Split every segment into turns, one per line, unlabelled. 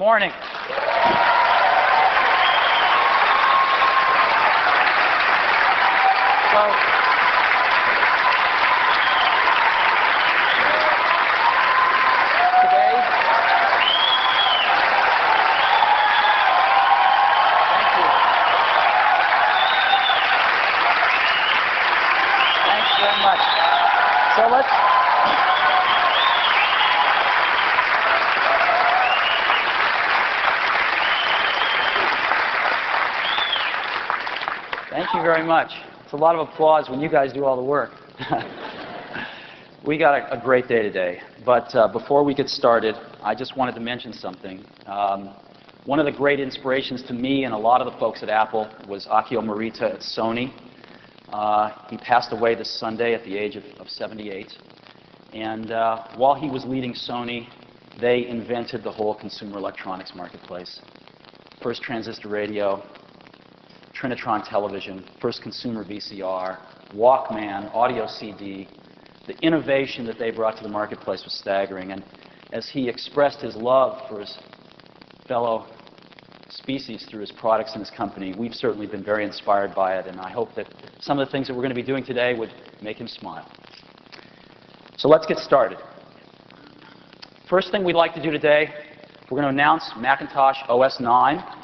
morning. Thank you very much. It's a lot of applause when you guys do all the work. We got a great day today. But before we get started, I just wanted to mention something. One of the great inspirations to me and a lot of the folks at Apple was Akio Morita at Sony. He passed away this Sunday at the age of 78. And while he was leading Sony, they invented the whole consumer electronics marketplace. First transistor radio, Trinitron television, first consumer VCR, Walkman, audio CD. The innovation that they brought to the marketplace was staggering. And as he expressed his love for his fellow species through his products and his company, we've certainly been very inspired by it. And I hope that some of the things that we're going to be doing today would make him smile. So let's get started. First thing we'd like to do today, we're going to announce Macintosh OS 9,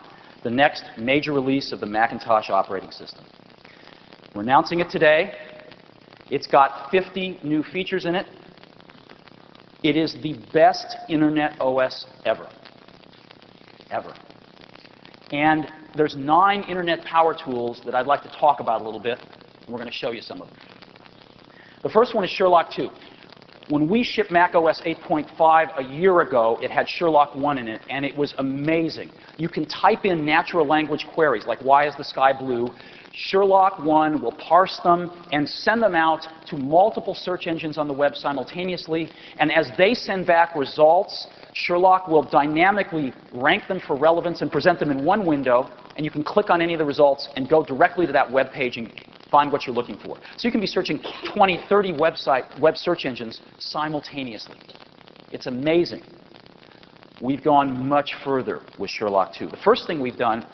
the next major release of the Macintosh operating system. We're announcing it today. It's got 50 new features in it. It is the best Internet OS ever. Ever. And there's 9 Internet power tools that I'd like to talk about a little bit, and we're going to show you some of them. The first one is Sherlock 2. When we shipped Mac OS 8.5 a year ago, it had Sherlock 1 in it, and it was amazing. You can type in natural language queries, like why is the sky blue? Sherlock 1 will parse them and send them out to multiple search engines on the web simultaneously, and as they send back results, Sherlock will dynamically rank them for relevance and present them in one window, and you can click on any of the results and go directly to that web page and find what you're looking for. So you can be searching 20, 30 web search engines simultaneously. It's amazing. We've gone much further with Sherlock 2. The first thing we've done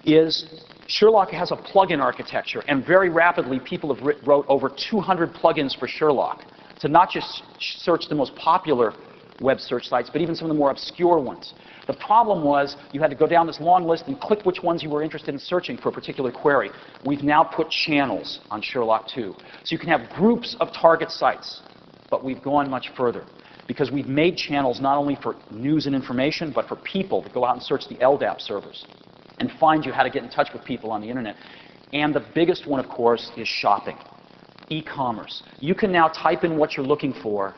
is Sherlock has a plugin architecture, and very rapidly people have wrote over 200 plugins for Sherlock to not just search the most popular web search sites, but even some of the more obscure ones. The problem was you had to go down this long list and click which ones you were interested in searching for a particular query. We've now put channels on Sherlock 2. So you can have groups of target sites, but we've gone much further because we've made channels not only for news and information, but for people to go out and search the LDAP servers and find you how to get in touch with people on the internet. And the biggest one, of course, is shopping, e-commerce. You can now type in what you're looking for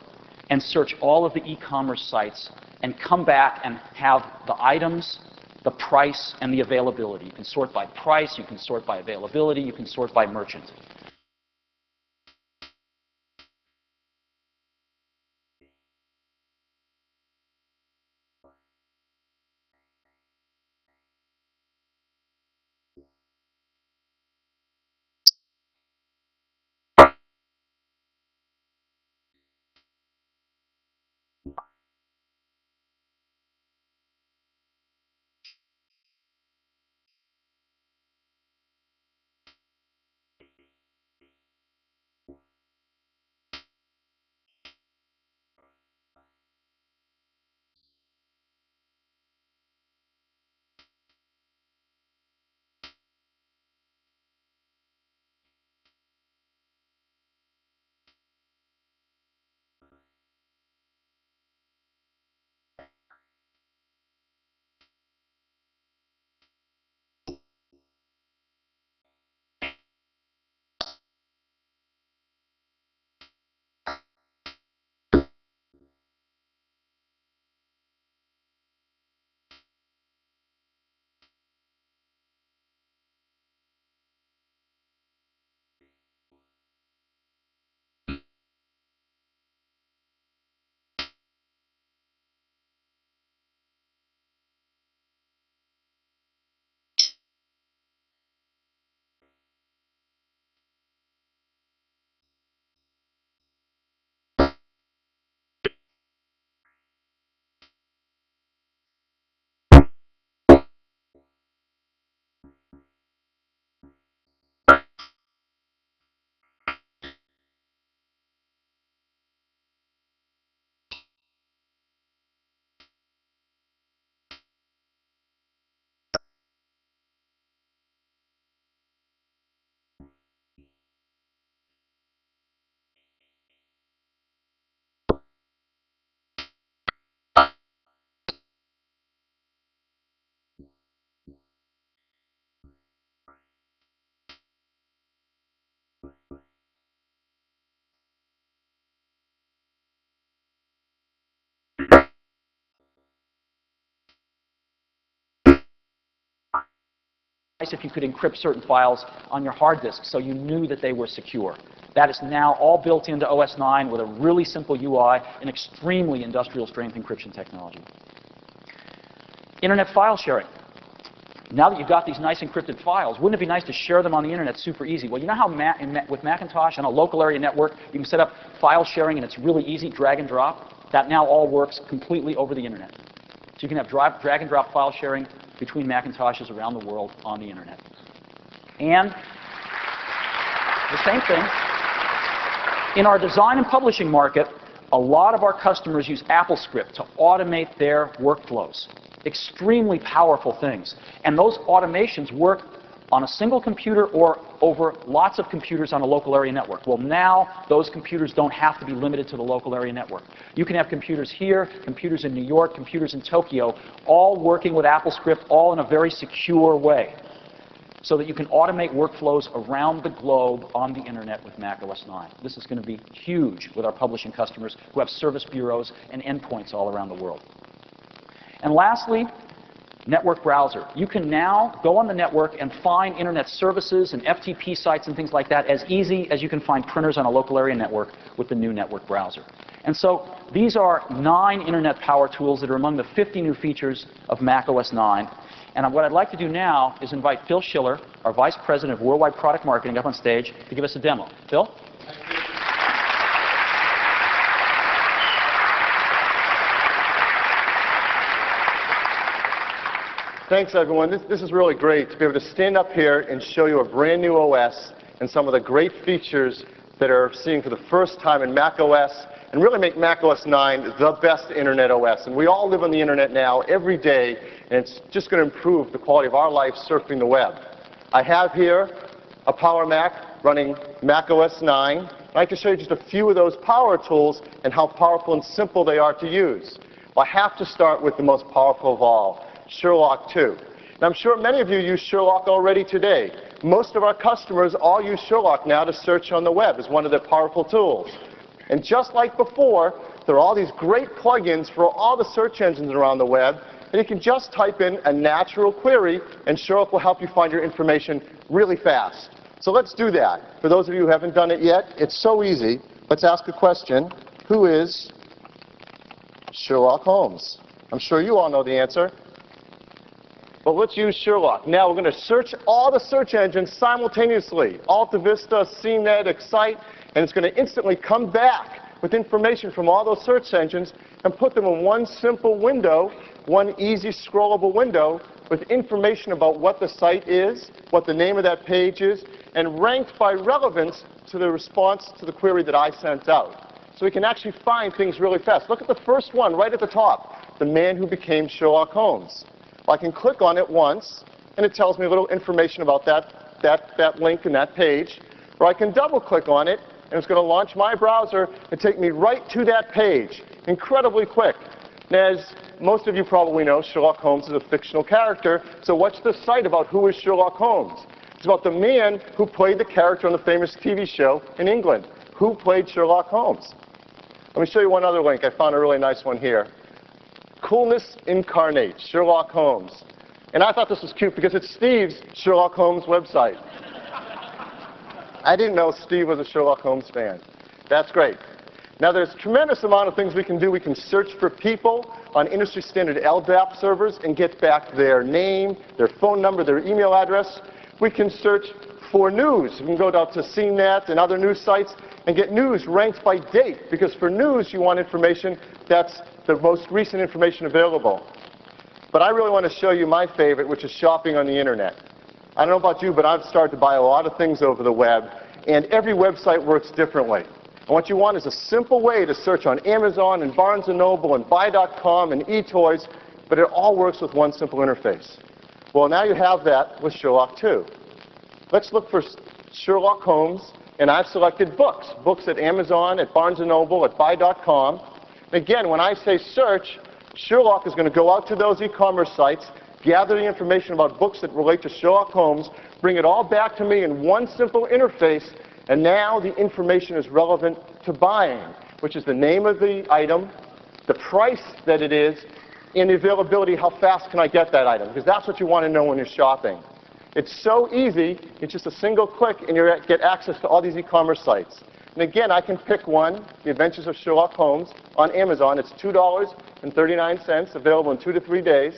and search all of the e-commerce sites and come back and have the items, the price, and the availability. You can sort by price, you can sort by availability, you can sort by merchant. if you could encrypt certain files on your hard disk so you knew that they were secure. That is now all built into OS 9 with a really simple UI and extremely industrial strength encryption technology. Internet file sharing. Now that you've got these nice encrypted files, wouldn't it be nice to share them on the internet super easy? Well, you know how with Macintosh on a local area network, you can set up file sharing and it's really easy, drag and drop? That now all works completely over the internet. So you can have drag and drop file sharing between Macintoshes around the world on the internet. And the same thing, in our design and publishing market, a lot of our customers use AppleScript to automate their workflows. Extremely powerful things. And those automations work on a single computer or over lots of computers on a local area network. Well, now those computers don't have to be limited to the local area network. You can have computers here, computers in New York, computers in Tokyo, all working with AppleScript, all in a very secure way, so that you can automate workflows around the globe on the internet with Mac OS 9. This is going to be huge with our publishing customers who have service bureaus and endpoints all around the world. And lastly, network browser. You can now go on the network and find internet services and FTP sites and things like that as easy as you can find printers on a local area network with the new network browser. And so these are 9 internet power tools that are among the 50 new features of Mac OS 9. And what I'd like to do now is invite Phil Schiller, our Vice President of Worldwide Product Marketing, up on stage to give us a demo. Phil?
Thanks, everyone. This is really great to be able to stand up here and show you a brand new OS and some of the great features that are seeing for the first time in Mac OS, and really make Mac OS 9 the best internet OS. And we all live on the internet now every day, and it's just going to improve the quality of our life surfing the web. I have here a Power Mac running Mac OS 9. I'd like to show you just a few of those power tools and how powerful and simple they are to use. Well, I have to start with the most powerful of all, Sherlock 2. Now, I'm sure many of you use Sherlock already today. Most of our customers all use Sherlock now to search on the web as one of their powerful tools. And just like before, there are all these great plugins for all the search engines around the web, and you can just type in a natural query, and Sherlock will help you find your information really fast. So let's do that. For those of you who haven't done it yet, it's so easy. Let's ask a question. Who is Sherlock Holmes? I'm sure you all know the answer. But let's use Sherlock. Now we're going to search all the search engines simultaneously. AltaVista, CNET, Excite, and it's going to instantly come back with information from all those search engines and put them in one simple window, one easy scrollable window with information about what the site is, what the name of that page is, and ranked by relevance to the response to the query that I sent out. So we can actually find things really fast. Look at the first one right at the top, the man who became Sherlock Holmes. I can click on it once, and it tells me a little information about that link and that page. Or I can double-click on it, and it's going to launch my browser and take me right to that page, incredibly quick. Now, as most of you probably know, Sherlock Holmes is a fictional character, so what's the site about who is Sherlock Holmes? It's about the man who played the character on the famous TV show in England. Who played Sherlock Holmes? Let me show you one other link. I found a really nice one here. Coolness Incarnate, Sherlock Holmes. And I thought this was cute because it's Steve's Sherlock Holmes website. I didn't know Steve was a Sherlock Holmes fan. That's great. Now, there's a tremendous amount of things we can do. We can search for people on industry standard LDAP servers and get back their name, their phone number, their email address. We can search for news. We can go down to CNET and other news sites and get news ranked by date, because for news you want information that's the most recent information available. But I really want to show you my favorite, which is shopping on the internet. I don't know about you, but I've started to buy a lot of things over the web, and every website works differently. And what you want is a simple way to search on Amazon and Barnes & Noble and Buy.com and eToys, but it all works with one simple interface. Well, now you have that with Sherlock 2. Let's look for Sherlock Holmes, and I've selected books. Books at Amazon, at Barnes & Noble, at Buy.com. Again, when I say search, Sherlock is going to go out to those e-commerce sites, gather the information about books that relate to Sherlock Holmes, bring it all back to me in one simple interface, and now the information is relevant to buying, which is the name of the item, the price that it is, and the availability, how fast can I get that item, because that's what you want to know when you're shopping. It's so easy. It's just a single click, and you get access to all these e-commerce sites. And again, I can pick one, The Adventures of Sherlock Holmes, on Amazon. It's $2.39, available in 2 to 3 days.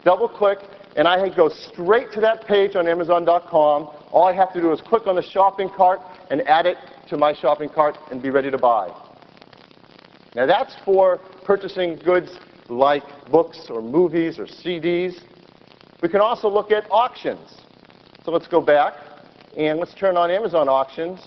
Double click, and I can go straight to that page on Amazon.com. All I have to do is click on the shopping cart and add it to my shopping cart and be ready to buy. Now that's for purchasing goods like books or movies or CDs. We can also look at auctions. So let's go back and let's turn on Amazon auctions.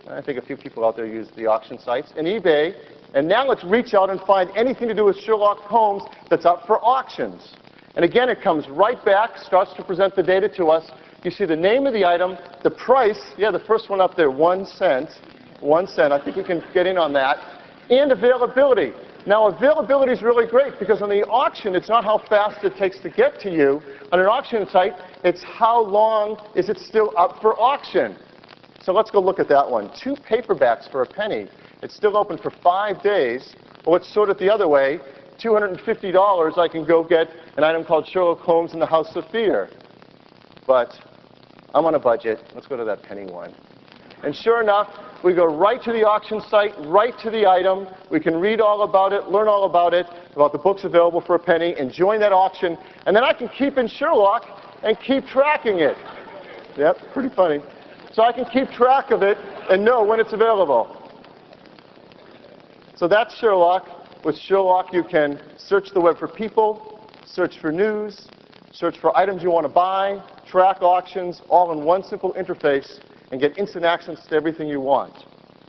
I think a few people out there use the auction sites, and eBay. And now let's reach out and find anything to do with Sherlock Holmes that's up for auctions. And again, it comes right back, starts to present the data to us. You see the name of the item, the price, yeah, the first one up there, 1 cent. 1 cent, I think we can get in on that. And availability. Now, availability is really great because on the auction, it's not how fast it takes to get to you. On an auction site, it's how long is it still up for auction. So let's go look at that one. 2 paperbacks for a penny. It's still open for 5 days. Well, let's sort it the other way. $250, I can go get an item called Sherlock Holmes and the House of Fear. But I'm on a budget. Let's go to that penny one. And sure enough, we go right to the auction site, right to the item. We can read all about it, learn all about it, about the books available for a penny, and join that auction. And then I can keep in Sherlock and keep tracking it. Yep, pretty funny. So I can keep track of it and know when it's available. So that's Sherlock. With Sherlock, you can search the web for people, search for news, search for items you want to buy, track auctions, all in one simple interface, and get instant access to everything you want.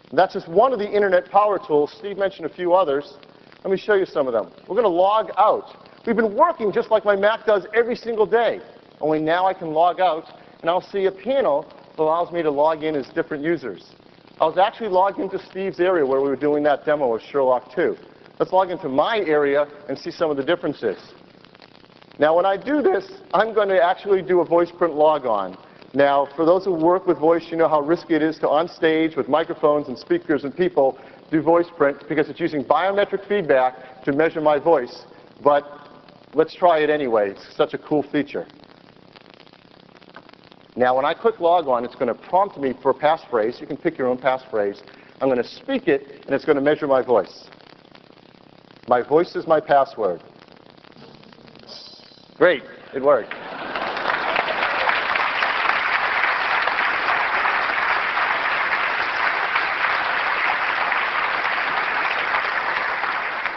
And that's just one of the internet power tools. Steve mentioned a few others. Let me show you some of them. We're going to log out. We've been working just like my Mac does every single day, only now I can log out, and I'll see a panel that allows me to log in as different users. I was actually logged into Steve's area where we were doing that demo of Sherlock 2. Let's log into my area and see some of the differences. Now, when I do this, I'm going to actually do a VoicePrint logon. Now, for those who work with voice, you know how risky it is to, on stage with microphones and speakers and people, do VoicePrint because it's using biometric feedback to measure my voice. But let's try it anyway. It's such a cool feature. Now, when I click log on, it's going to prompt me for a passphrase. You can pick your own passphrase. I'm going to speak it, and it's going to measure my voice. My voice is my password. Great. It worked.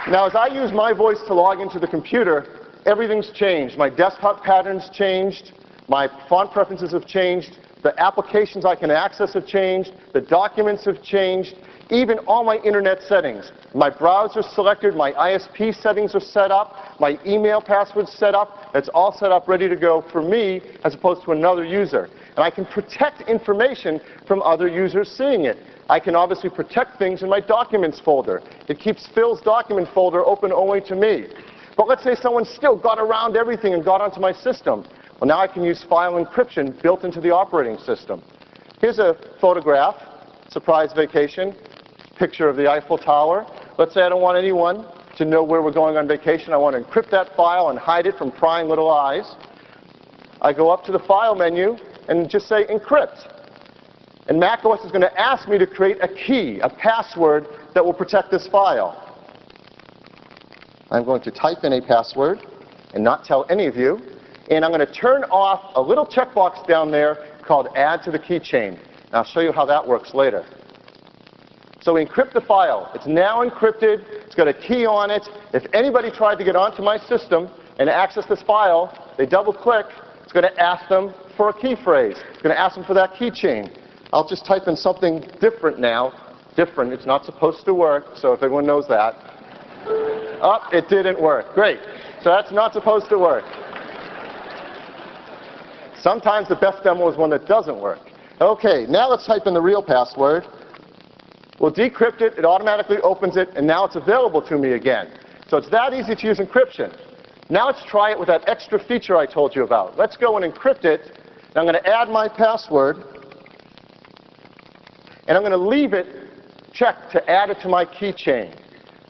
Now, as I use my voice to log into the computer, everything's changed. My desktop patterns changed. My font preferences have changed. The applications I can access have changed. The documents have changed. Even all my internet settings. My browser selected. My ISP settings are set up. My email password's set up. It's all set up, ready to go for me as opposed to another user. And I can protect information from other users seeing it. I can obviously protect things in my documents folder. It keeps Phil's document folder open only to me. But let's say someone still got around everything and got onto my system. Well, now I can use file encryption built into the operating system. Here's a photograph, surprise vacation, picture of the Eiffel Tower. Let's say I don't want anyone to know where we're going on vacation. I want to encrypt that file and hide it from prying little eyes. I go up to the File menu and just say Encrypt. And macOS is going to ask me to create a key, a password that will protect this file. I'm going to type in a password and not tell any of you. And I'm going to turn off a little checkbox down there called Add to the Keychain. And I'll show you how that works later. So we encrypt the file. It's now encrypted. It's got a key on it. If anybody tried to get onto my system and access this file, they double-click. It's going to ask them for a key phrase. It's going to ask them for that keychain. I'll just type in something different now. Different. It's not supposed to work, so if everyone knows that. Oh, it didn't work. Great. So that's not supposed to work. Sometimes the best demo is one that doesn't work. Okay, now let's type in the real password. We'll decrypt it, it automatically opens it, and now it's available to me again. So it's that easy to use encryption. Now let's try it with that extra feature I told you about. Let's go and encrypt it. And I'm going to add my password. And I'm going to leave it checked to add it to my keychain.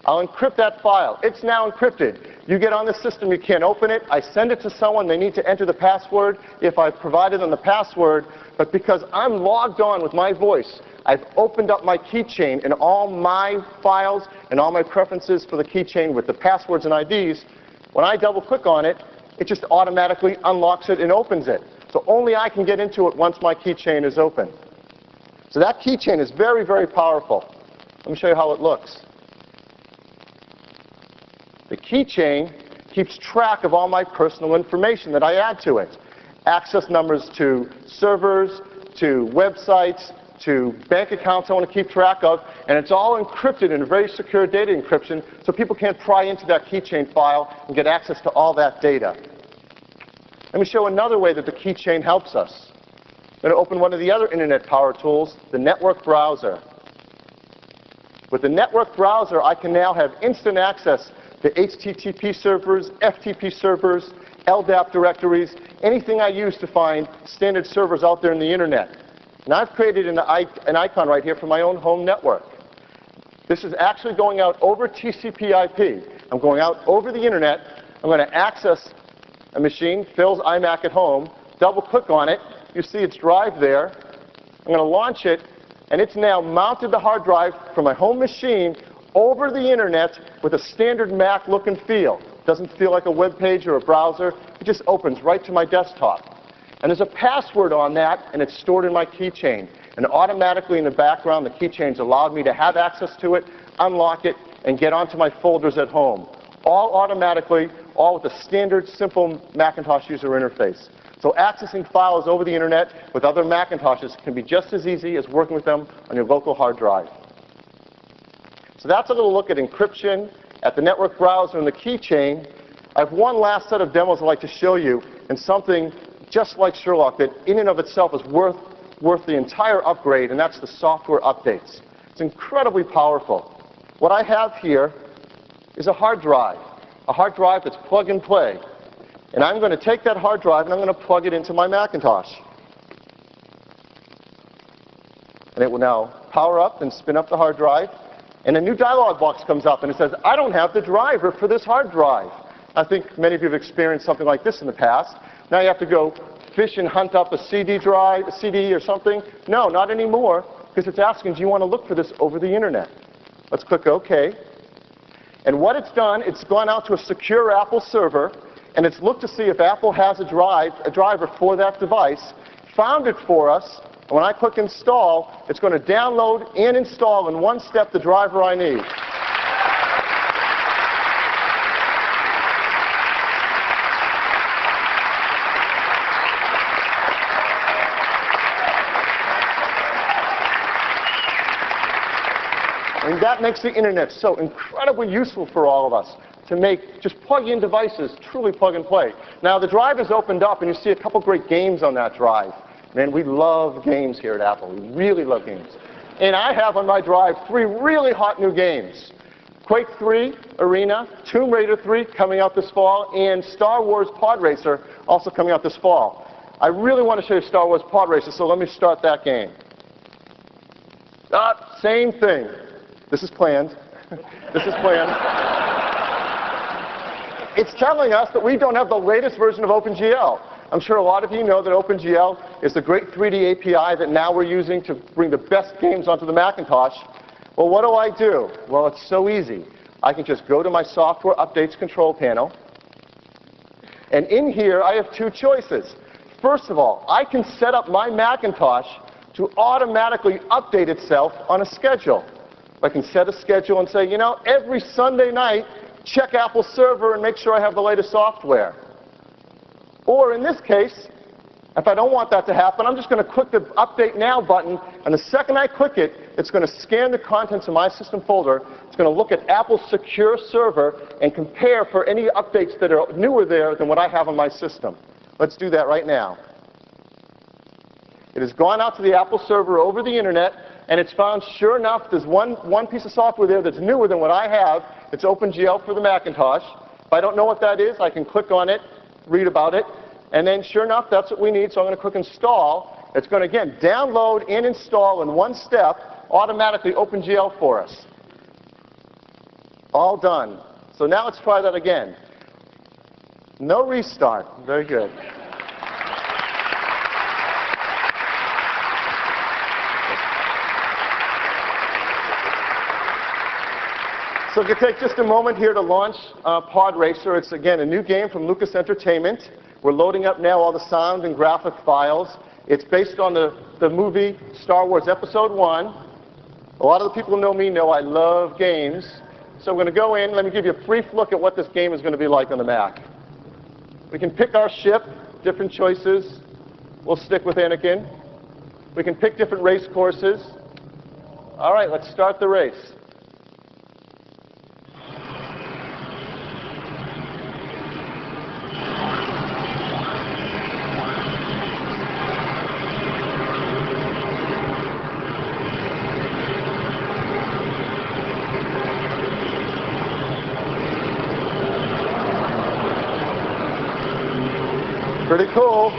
I'll encrypt that file. It's now encrypted. You get on the system, you can't open it. I send it to someone, they need to enter the password if I've provided them the password. But because I'm logged on with my voice, I've opened up my keychain and all my files and all my preferences for the keychain with the passwords and IDs. When I double click on it, it just automatically unlocks it and opens it. So only I can get into it once my keychain is open. So that keychain is very, very powerful. Let me show you how it looks. The keychain keeps track of all my personal information that I add to it. Access numbers to servers, to websites, to bank accounts I want to keep track of, and it's all encrypted in a very secure data encryption so people can't pry into that keychain file and get access to all that data. Let me show another way that the keychain helps us. I'm going to open one of the other internet power tools, the network browser. With the network browser, I can now have instant access to HTTP servers, FTP servers, LDAP directories, anything I use to find standard servers out there in the internet. And I've created an icon right here for my own home network. This is actually going out over TCP/IP. I'm going out over the internet. I'm going to access a machine, Phil's iMac at home, double click on it. You see its drive there. I'm going to launch it, and it's now mounted the hard drive from my home machine over the internet with a standard Mac look and feel. It doesn't feel like a web page or a browser. It just opens right to my desktop. And there's a password on that, and it's stored in my keychain. And automatically in the background, the keychain's allowed me to have access to it, unlock it, and get onto my folders at home. All automatically, all with a standard, simple Macintosh user interface. So accessing files over the internet with other Macintoshes can be just as easy as working with them on your local hard drive. So that's a little look at encryption, at the network browser, and the keychain. I have one last set of demos I'd like to show you, and something just like Sherlock that in and of itself is worth the entire upgrade, and that's the software updates. It's incredibly powerful. What I have here is a hard drive that's plug and play. And I'm going to take that hard drive and I'm going to plug it into my Macintosh. And it will now power up and spin up the hard drive. And a new dialog box comes up and it says, I don't have the driver for this hard drive. I think many of you have experienced something like this in the past. Now you have to go fish and hunt up a CD drive, a CD or something. No, not anymore, because it's asking, do you want to look for this over the internet? Let's click OK. And what it's done, it's gone out to a secure Apple server, and it's looked to see if Apple has a driver for that device, found it for us, and when I click Install, it's going to download and install in one step the driver I need. And that makes the internet so incredibly useful for all of us to make just plug-in devices truly plug and play. Now, the drive is opened up, and you see a couple great games on that drive. Man, we love games here at Apple. We really love games. And I have on my drive 3 really hot new games. Quake 3 Arena, Tomb Raider 3 coming out this fall, and Star Wars Pod Racer also coming out this fall. I really want to show you Star Wars Pod Racer, so let me start that game. Same thing. This is planned. This is planned. It's telling us that we don't have the latest version of OpenGL. I'm sure a lot of you know that OpenGL is the great 3D API that now we're using to bring the best games onto the Macintosh. Well, what do? Well, it's so easy. I can just go to my Software Updates control panel. And in here, I have 2 choices. First of all, I can set up my Macintosh to automatically update itself on a schedule. I can set a schedule and say, you know, every Sunday night, check Apple server and make sure I have the latest software. Or in this case, if I don't want that to happen, I'm just going to click the Update Now button, and the second I click it, it's going to scan the contents of my system folder. It's going to look at Apple's secure server and compare for any updates that are newer there than what I have on my system. Let's do that right now. It has gone out to the Apple server over the internet, and it's found, sure enough, there's one piece of software there that's newer than what I have. It's OpenGL for the Macintosh. If I don't know what that is, I can click on it, read about it, and then sure enough, that's what we need, so I'm going to click Install. It's going to, again, download and install in one step, automatically OpenGL for us. All done. So now let's try that again. No restart. Very good. So we can take just a moment here to launch Pod Racer. It's, again, a new game from Lucas Entertainment. We're loading up now all the sound and graphic files. It's based on the movie Star Wars Episode 1. A lot of the people who know me know I love games. So we're going to go in. Let me give you a brief look at what this game is going to be like on the Mac. We can pick our ship, different choices. We'll stick with Anakin. We can pick different race courses. All right, let's start the race. Pretty cool.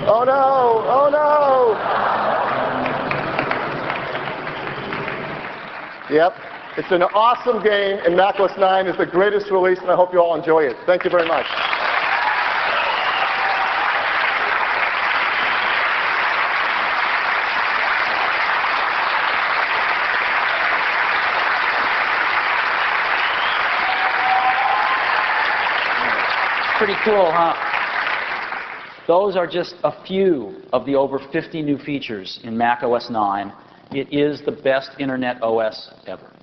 Oh no! Oh no! Yep. It's an awesome game, and macOS 9 is the greatest release, and I hope you all enjoy it. Thank you very much.
Pretty cool, huh? Those are just a few of the over 50 new features in macOS 9. It is the best Internet OS ever.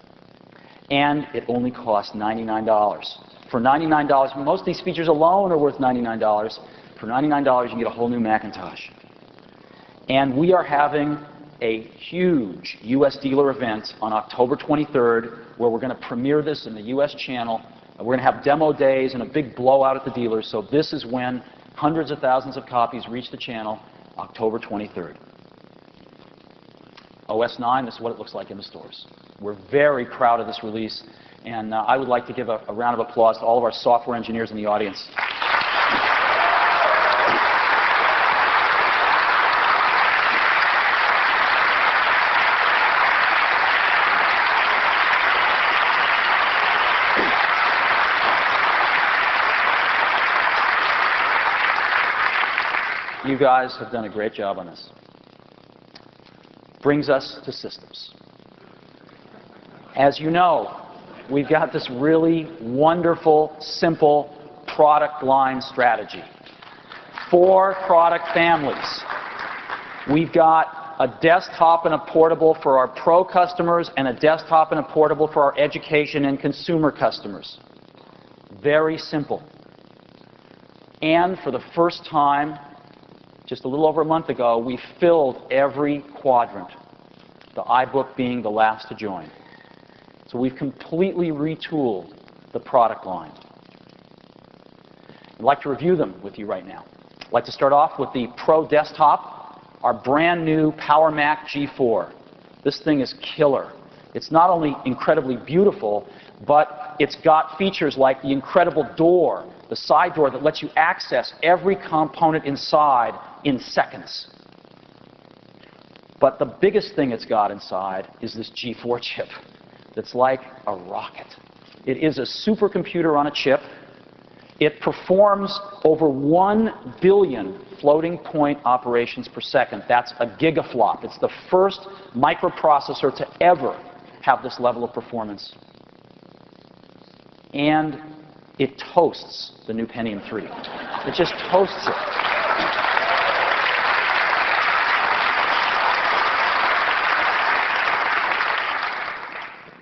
And it only costs $99. For $99, most of these features alone are worth $99. For $99, you can get a whole new Macintosh. And we are having a huge US dealer event on October 23rd where we're going to premiere this in the US channel. We're going to have demo days and a big blowout at the dealers. So this is when hundreds of thousands of copies reach the channel, October 23rd. OS 9, this is what it looks like in the stores. We're very proud of this release, and I would like to give a round of applause to all of our software engineers in the audience. You guys have done a great job on this. Brings us to systems. As you know, we've got this really wonderful, simple product line strategy. 4 product families. We've got a desktop and a portable for our pro customers and a desktop and a portable for our education and consumer customers. Very simple. And for the first time, just a little over a month ago, we filled every quadrant, the iBook being the last to join. So we've completely retooled the product line. I'd like to review them with you right now. I'd like to start off with the Pro Desktop, our brand new PowerMac G4. This thing is killer. It's not only incredibly beautiful, but it's got features like the incredible door, the side door that lets you access every component inside in seconds. But the biggest thing it's got inside is this G4 chip that's like a rocket. It is a supercomputer on a chip. It performs over 1 billion floating point operations per second. That's a gigaflop. It's the first microprocessor to ever have this level of performance. And it toasts the new Pentium 3. It just toasts it.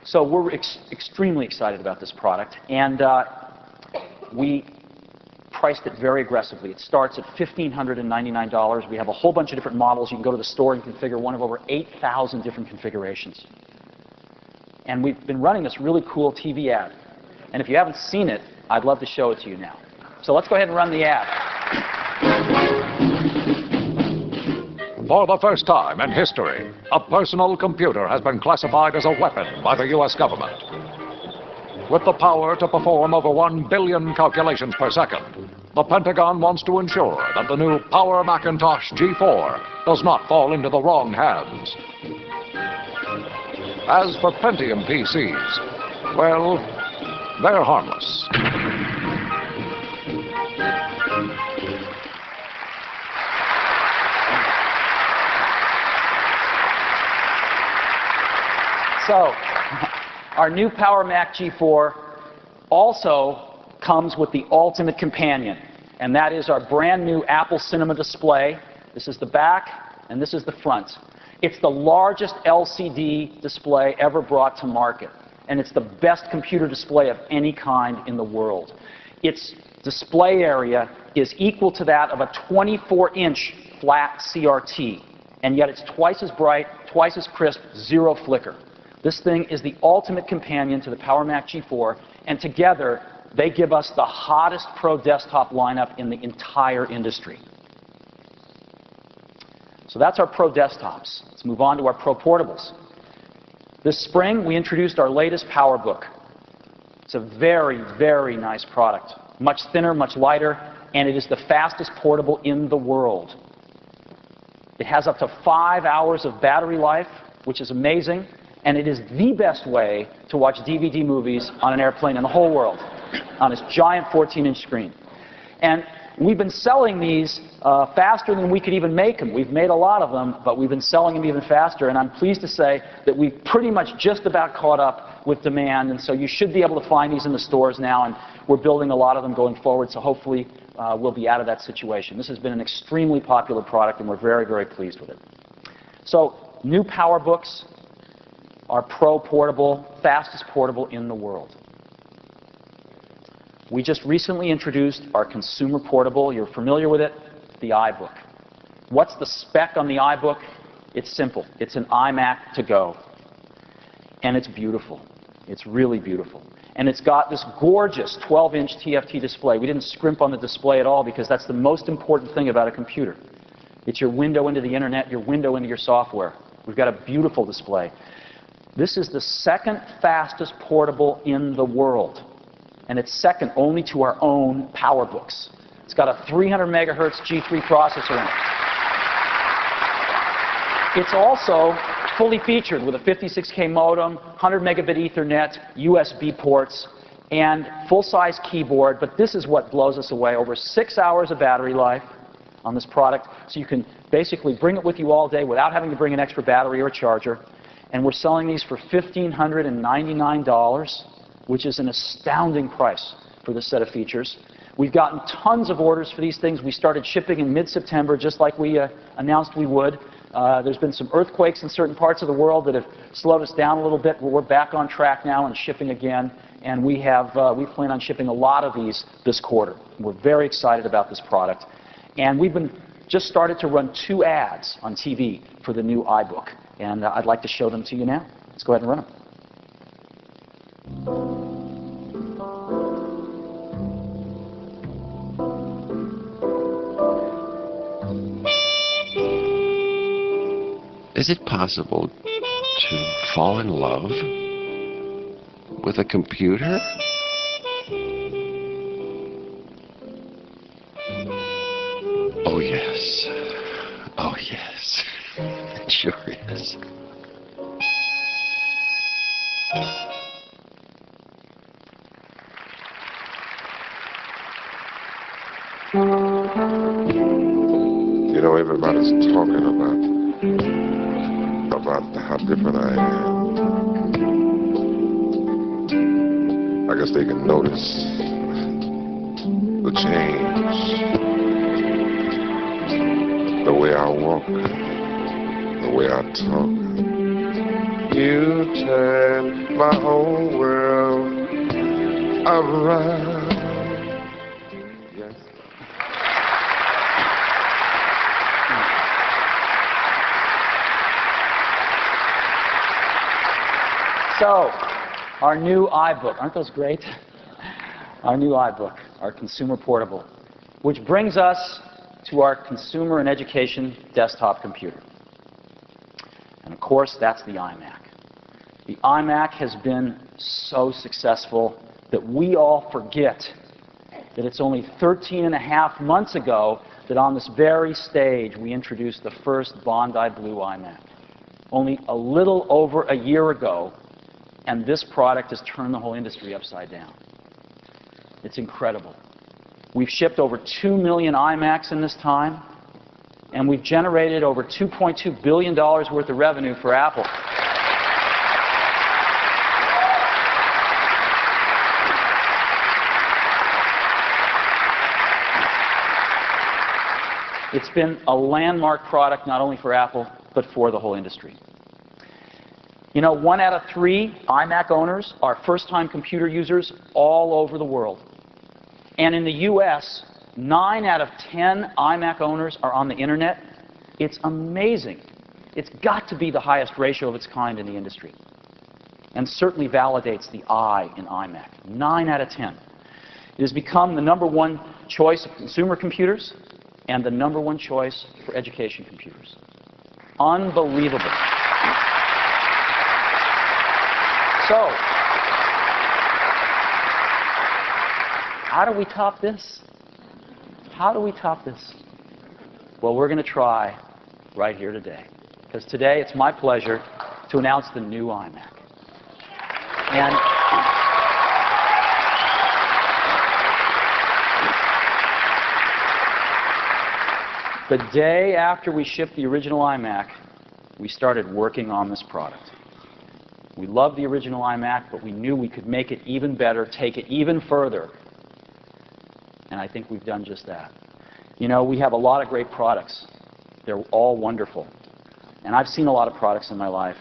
So we're extremely excited about this product, and we priced it very aggressively. It starts at $1,599. We have a whole bunch of different models. You can go to the store and configure one of over 8,000 different configurations. And we've been running this really cool TV ad. And if you haven't seen it, I'd love to show it to you now. So let's go ahead and run the ad.
For the first time in history, a personal computer has been classified as a weapon by the U.S. government. With the power to perform over 1 billion calculations per second, the Pentagon wants to ensure that the new Power Macintosh G4 does not fall into the wrong hands. As for Pentium PCs, well, they're harmless.
So, our new Power Mac G4 also comes with the ultimate companion, and that is our brand new Apple Cinema display. This is the back, and this is the front. It's the largest LCD display ever brought to market, and it's the best computer display of any kind in the world. Its display area is equal to that of a 24-inch flat CRT, and yet it's twice as bright, twice as crisp, zero flicker. This thing is the ultimate companion to the Power Mac G4, and together they give us the hottest Pro desktop lineup in the entire industry. So that's our Pro desktops. Let's move on to our Pro portables. This spring, we introduced our latest PowerBook. It's a very, very nice product. Much thinner, much lighter, and it is the fastest portable in the world. It has up to 5 hours of battery life, which is amazing, and it is the best way to watch DVD movies on an airplane in the whole world, on this giant 14-inch screen. And we've been selling these faster than we could even make them. We've made a lot of them, but we've been selling them even faster, and I'm pleased to say that we've pretty much just about caught up with demand, and so you should be able to find these in the stores now, and we're building a lot of them going forward, so hopefully we'll be out of that situation. This has been an extremely popular product, and we're very, very pleased with it. So, new PowerBooks, our Pro portable, fastest portable in the world. We just recently introduced our consumer portable. You're familiar with it, the iBook. What's the spec on the iBook? It's simple. It's an iMac to go. And it's beautiful. It's really beautiful. And it's got this gorgeous 12-inch TFT display. We didn't scrimp on the display at all because that's the most important thing about a computer. It's your window into the internet, your window into your software. We've got a beautiful display. This is the second fastest portable in the world. And it's second only to our own PowerBooks. It's got a 300 megahertz G3 processor in it. It's also fully featured with a 56K modem, 100 megabit Ethernet, USB ports, and full-size keyboard. But this is what blows us away. Over 6 hours of battery life on this product. So you can basically bring it with you all day without having to bring an extra battery or a charger. And we're selling these for $1,599, which is an astounding price for this set of features. We've gotten tons of orders for these things. We started shipping in mid-September, just like we announced we would. There's been some earthquakes in certain parts of the world that have slowed us down a little bit, but we're back on track now and shipping again. And we plan on shipping a lot of these this quarter. We're very excited about this product. And we've just started to run 2 ads on TV for the new iBook. And I'd like to show them to you now. Let's go ahead and run them.
Is it possible to fall in love with a computer? Oh, yes. Oh, yes. It sure is.
You know, everybody's talking about how different I am. I guess they can notice the change, the way I walk, the way I talk. You turn my whole world around. Yes.
So, our new iBook. Aren't those great? Our new iBook, our consumer portable, which brings us to our consumer and education desktop computer. And of course, that's the iMac. The iMac has been so successful that we all forget that it's only 13.5 months ago that on this very stage we introduced the first Bondi Blue iMac. Only a little over a year ago, and this product has turned the whole industry upside down. It's incredible. We've shipped over 2 million iMacs in this time, and we've generated over $2.2 billion worth of revenue for Apple. It's been a landmark product not only for Apple, but for the whole industry. You know, 1 out of 3 iMac owners are first-time computer users all over the world. And in the US, 9 out of 10 iMac owners are on the internet. It's amazing. It's got to be the highest ratio of its kind in the industry. And certainly validates the I in iMac. 9 out of 10. It has become the #1 choice of consumer computers and the #1 choice for education computers. Unbelievable. So, how do we top this? How do we top this? Well, we're going to try right here today. Because today it's my pleasure to announce the new iMac. And the day after we shipped the original iMac, we started working on this product. We loved the original iMac, but we knew we could make it even better, take it even further. And I think we've done just that. You know, we have a lot of great products. They're all wonderful. And I've seen a lot of products in my life,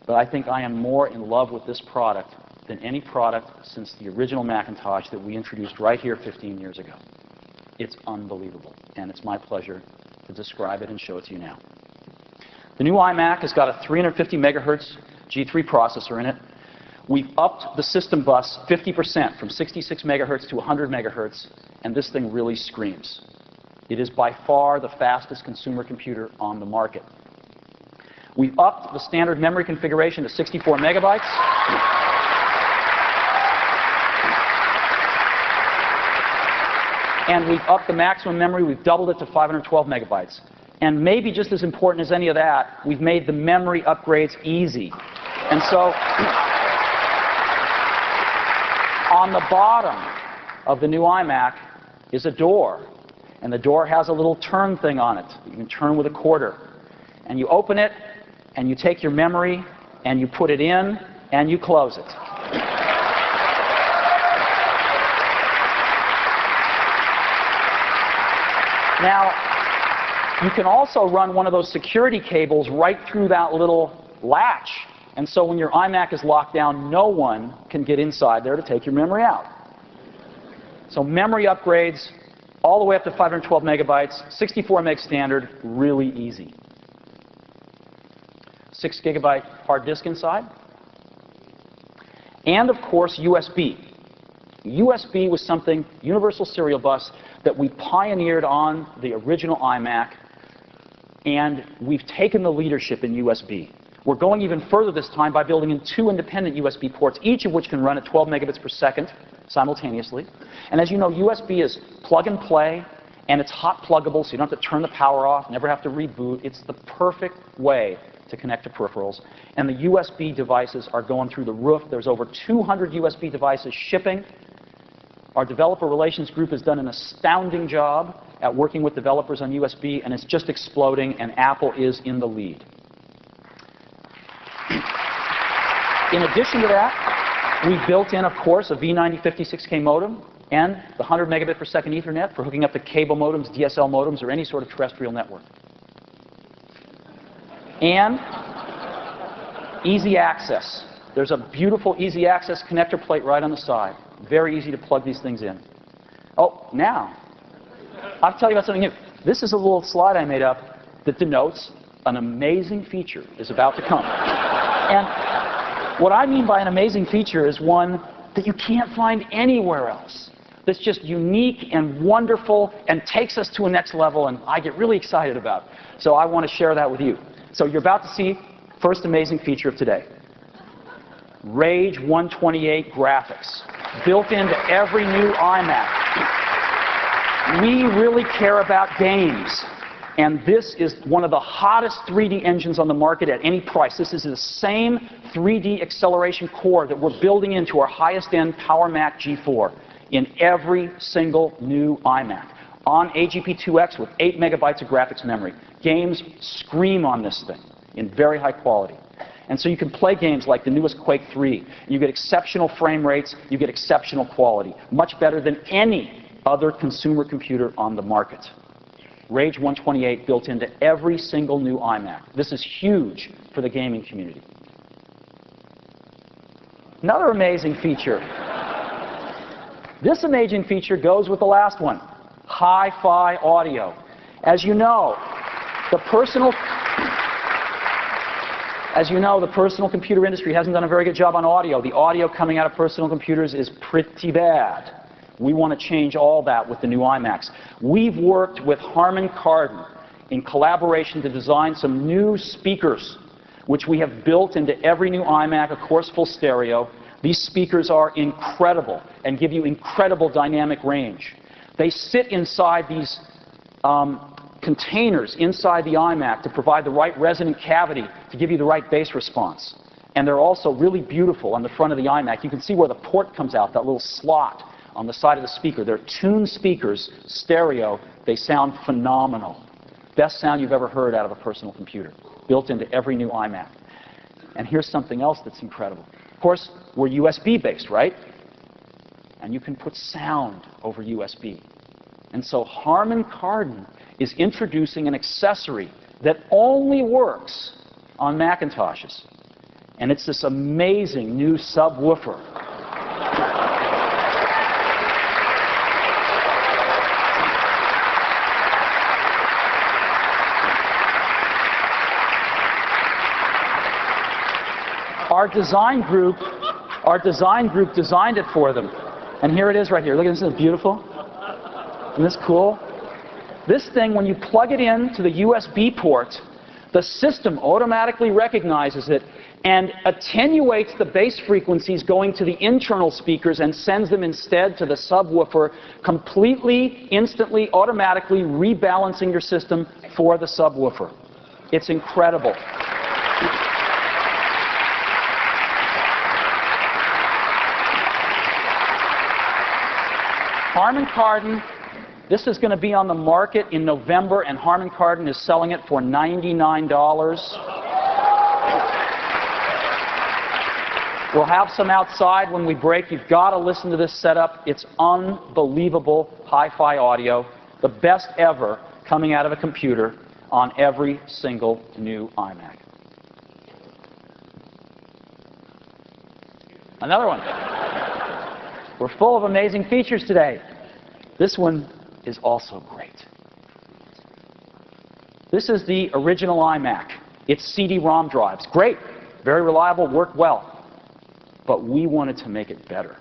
but I think I am more in love with this product than any product since the original Macintosh that we introduced right here 15 years ago. It's unbelievable, and it's my pleasure to describe it and show it to you now. The new iMac has got a 350 megahertz G3 processor in it. We've upped the system bus 50% from 66 megahertz to 100 megahertz, and this thing really screams. It is by far the fastest consumer computer on the market. We've upped the standard memory configuration to 64 megabytes. And we've upped the maximum memory. We've doubled it to 512 megabytes. And maybe just as important as any of that, we've made the memory upgrades easy. And so, on the bottom of the new iMac is a door. And the door has a little turn thing on it. You can turn with a quarter. And you open it, and you take your memory, and you put it in, and you close it. Now, you can also run one of those security cables right through that little latch. And so when your iMac is locked down, no one can get inside there to take your memory out. So memory upgrades all the way up to 512 megabytes, 64 meg standard, really easy. 6 gigabyte hard disk inside. And of course, USB. USB was something, Universal Serial Bus, that we pioneered on the original iMac, and we've taken the leadership in USB. We're going even further this time by building in 2 independent USB ports, each of which can run at 12 megabits per second simultaneously. And as you know, USB is plug and play, and it's hot pluggable, so you don't have to turn the power off, never have to reboot. It's the perfect way to connect to peripherals. And the USB devices are going through the roof. There's over 200 USB devices shipping. Our developer relations group has done an astounding job at working with developers on USB, and it's just exploding, and Apple is in the lead. In addition to that, we built in, of course, a V9056K modem and the 100 megabit per second Ethernet for hooking up to cable modems, DSL modems, or any sort of terrestrial network. And easy access. There's a beautiful easy access connector plate right on the side. Very easy to plug these things in. Oh, now, I'll tell you about something new. This is a little slide I made up that denotes an amazing feature is about to come. And what I mean by an amazing feature is one that you can't find anywhere else. That's just unique and wonderful and takes us to a next level, and I get really excited about. So I want to share that with you. So you're about to see first amazing feature of today. Rage 128 graphics, built into every new iMac. We really care about games, and this is one of the hottest 3D engines on the market at any price. This is the same 3D acceleration core that we're building into our highest-end PowerMac G4 in every single new iMac, on AGP2X with 8 megabytes of graphics memory. Games scream on this thing in very high quality. And so you can play games like the newest Quake 3. You get exceptional frame rates, you get exceptional quality, much better than any other consumer computer on the market. Rage 128 built into every single new iMac. This is huge for the gaming community. Another amazing feature. This amazing feature goes with the last one, hi-fi audio. As you know, the personal computer industry hasn't done a very good job on audio. The audio coming out of personal computers is pretty bad. We want to change all that with the new iMacs. We've worked with Harman Kardon in collaboration to design some new speakers, which we have built into every new iMac, of course, full stereo. These speakers are incredible and give you incredible dynamic range. They sit inside these containers inside the iMac to provide the right resonant cavity to give you the right bass response. And they're also really beautiful on the front of the iMac. You can see where the port comes out, that little slot on the side of the speaker. They're tuned speakers, stereo. They sound phenomenal. Best sound you've ever heard out of a personal computer, built into every new iMac. And here's something else that's incredible. Of course, we're USB-based, right? And you can put sound over USB. And so Harman Kardon is introducing an accessory that only works on Macintoshes. And it's this amazing new subwoofer. Our design group designed it for them. And here it is right here. Look at this, isn't it beautiful? Isn't this cool? This thing, when you plug it into the USB port, the system automatically recognizes it and attenuates the bass frequencies going to the internal speakers and sends them instead to the subwoofer, completely, instantly, automatically rebalancing your system for the subwoofer. It's incredible. Harman Kardon, this is going to be on the market in November, and Harman Kardon is selling it for $99. We'll have some outside when we break. You've got to listen to this setup. It's unbelievable hi-fi audio, the best ever coming out of a computer on every single new iMac. Another one. We're full of amazing features today. This one is also great. This is the original iMac. It's CD-ROM drives. Great, very reliable, worked well. But we wanted to make it better.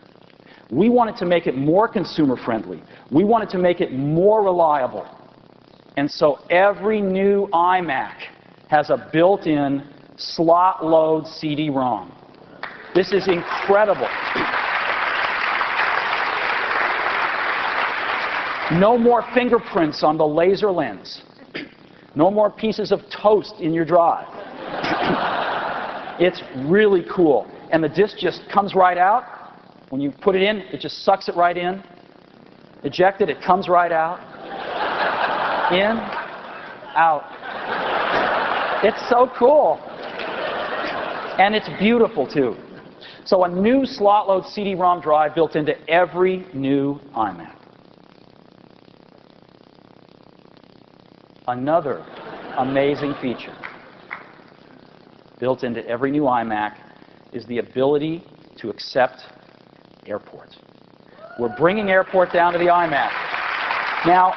We wanted to make it more consumer-friendly. We wanted to make it more reliable. And so every new iMac has a built-in slot-load CD-ROM. This is incredible. No more fingerprints on the laser lens. No more pieces of toast in your drive. It's really cool. And the disk just comes right out. When you put it in, it just sucks it right in. Eject it, it comes right out. In, out. It's so cool. And it's beautiful, too. So a new slot-load CD-ROM drive built into every new iMac. Another amazing feature built into every new iMac is the ability to accept Airport. We're bringing Airport down to the iMac. Now,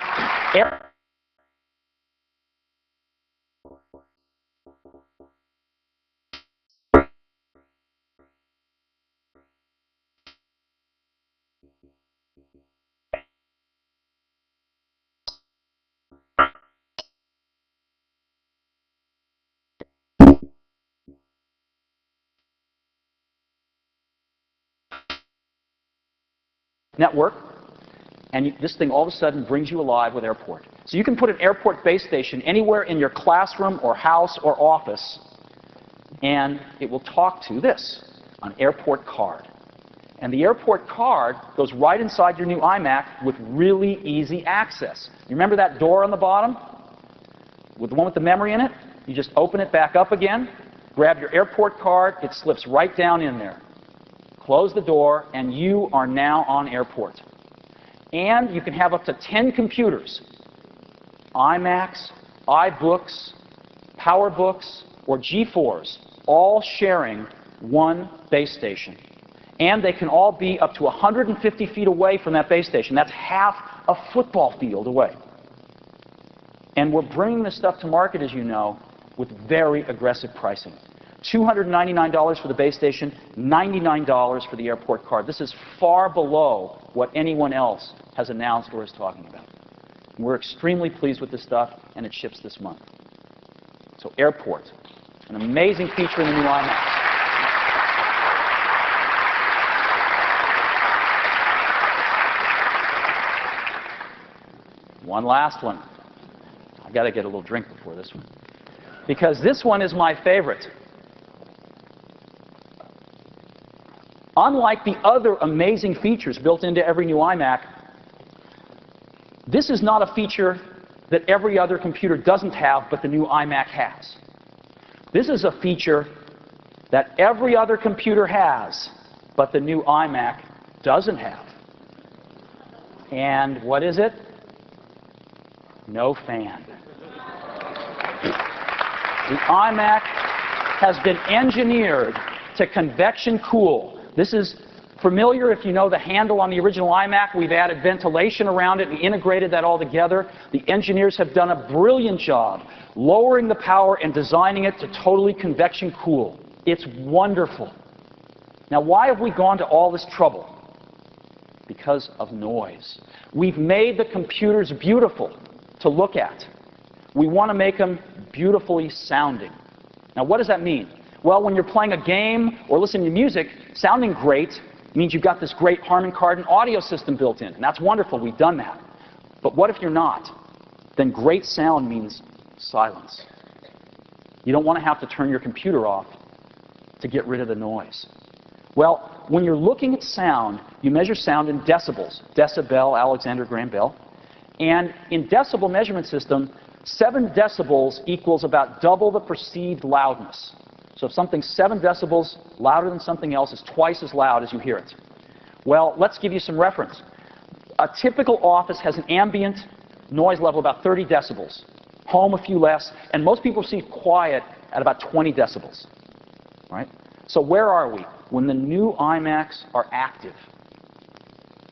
network, and this thing all of a sudden brings you alive with Airport. So you can put an Airport base station anywhere in your classroom or house or office, and it will talk to this, an Airport card. And the Airport card goes right inside your new iMac with really easy access. You remember that door on the bottom? With the one with the memory in it? You just open it back up again, grab your Airport card, it slips right down in there. Close the door, and you are now on Airport. And you can have up to 10 computers iMacs, iBooks, PowerBooks, or G4s, all sharing one base station. And they can all be up to 150 feet away from that base station. That's half a football field away. And we're bringing this stuff to market, as you know, with very aggressive pricing. $299 for the base station, $99 for the airport card. This is far below what anyone else has announced or is talking about. We're extremely pleased with this stuff, and it ships this month. So airport, an amazing feature in the new iMac. One last one. I've got to get a little drink before this one, because this one is my favorite. Unlike the other amazing features built into every new iMac, this is not a feature that every other computer doesn't have, but the new iMac has. This is a feature that every other computer has, but the new iMac doesn't have. And what is it? No fan. The iMac has been engineered to convection cool. This is familiar if you know the handle on the original iMac. We've added ventilation around it and integrated that all together. The engineers have done a brilliant job lowering the power and designing it to totally convection cool. It's wonderful. Now, why have we gone to all this trouble? Because of noise. We've made the computers beautiful to look at. We want to make them beautifully sounding. Now, what does that mean? Well, when you're playing a game or listening to music, sounding great means you've got this great Harman Kardon audio system built in, and that's wonderful. We've done that. But what if you're not? Then great sound means silence. You don't want to have to turn your computer off to get rid of the noise. Well, when you're looking at sound, you measure sound in decibels. Decibel, Alexander Graham Bell. And in decibel measurement system, 7 decibels equals about double the perceived loudness. So if something's 7 decibels louder than something else, it's twice as loud as you hear it. Well, let's give you some reference. A typical office has an ambient noise level about 30 decibels. Home a few less, and most people receive quiet at about 20 decibels. Right? So where are we? When the new iMacs are active,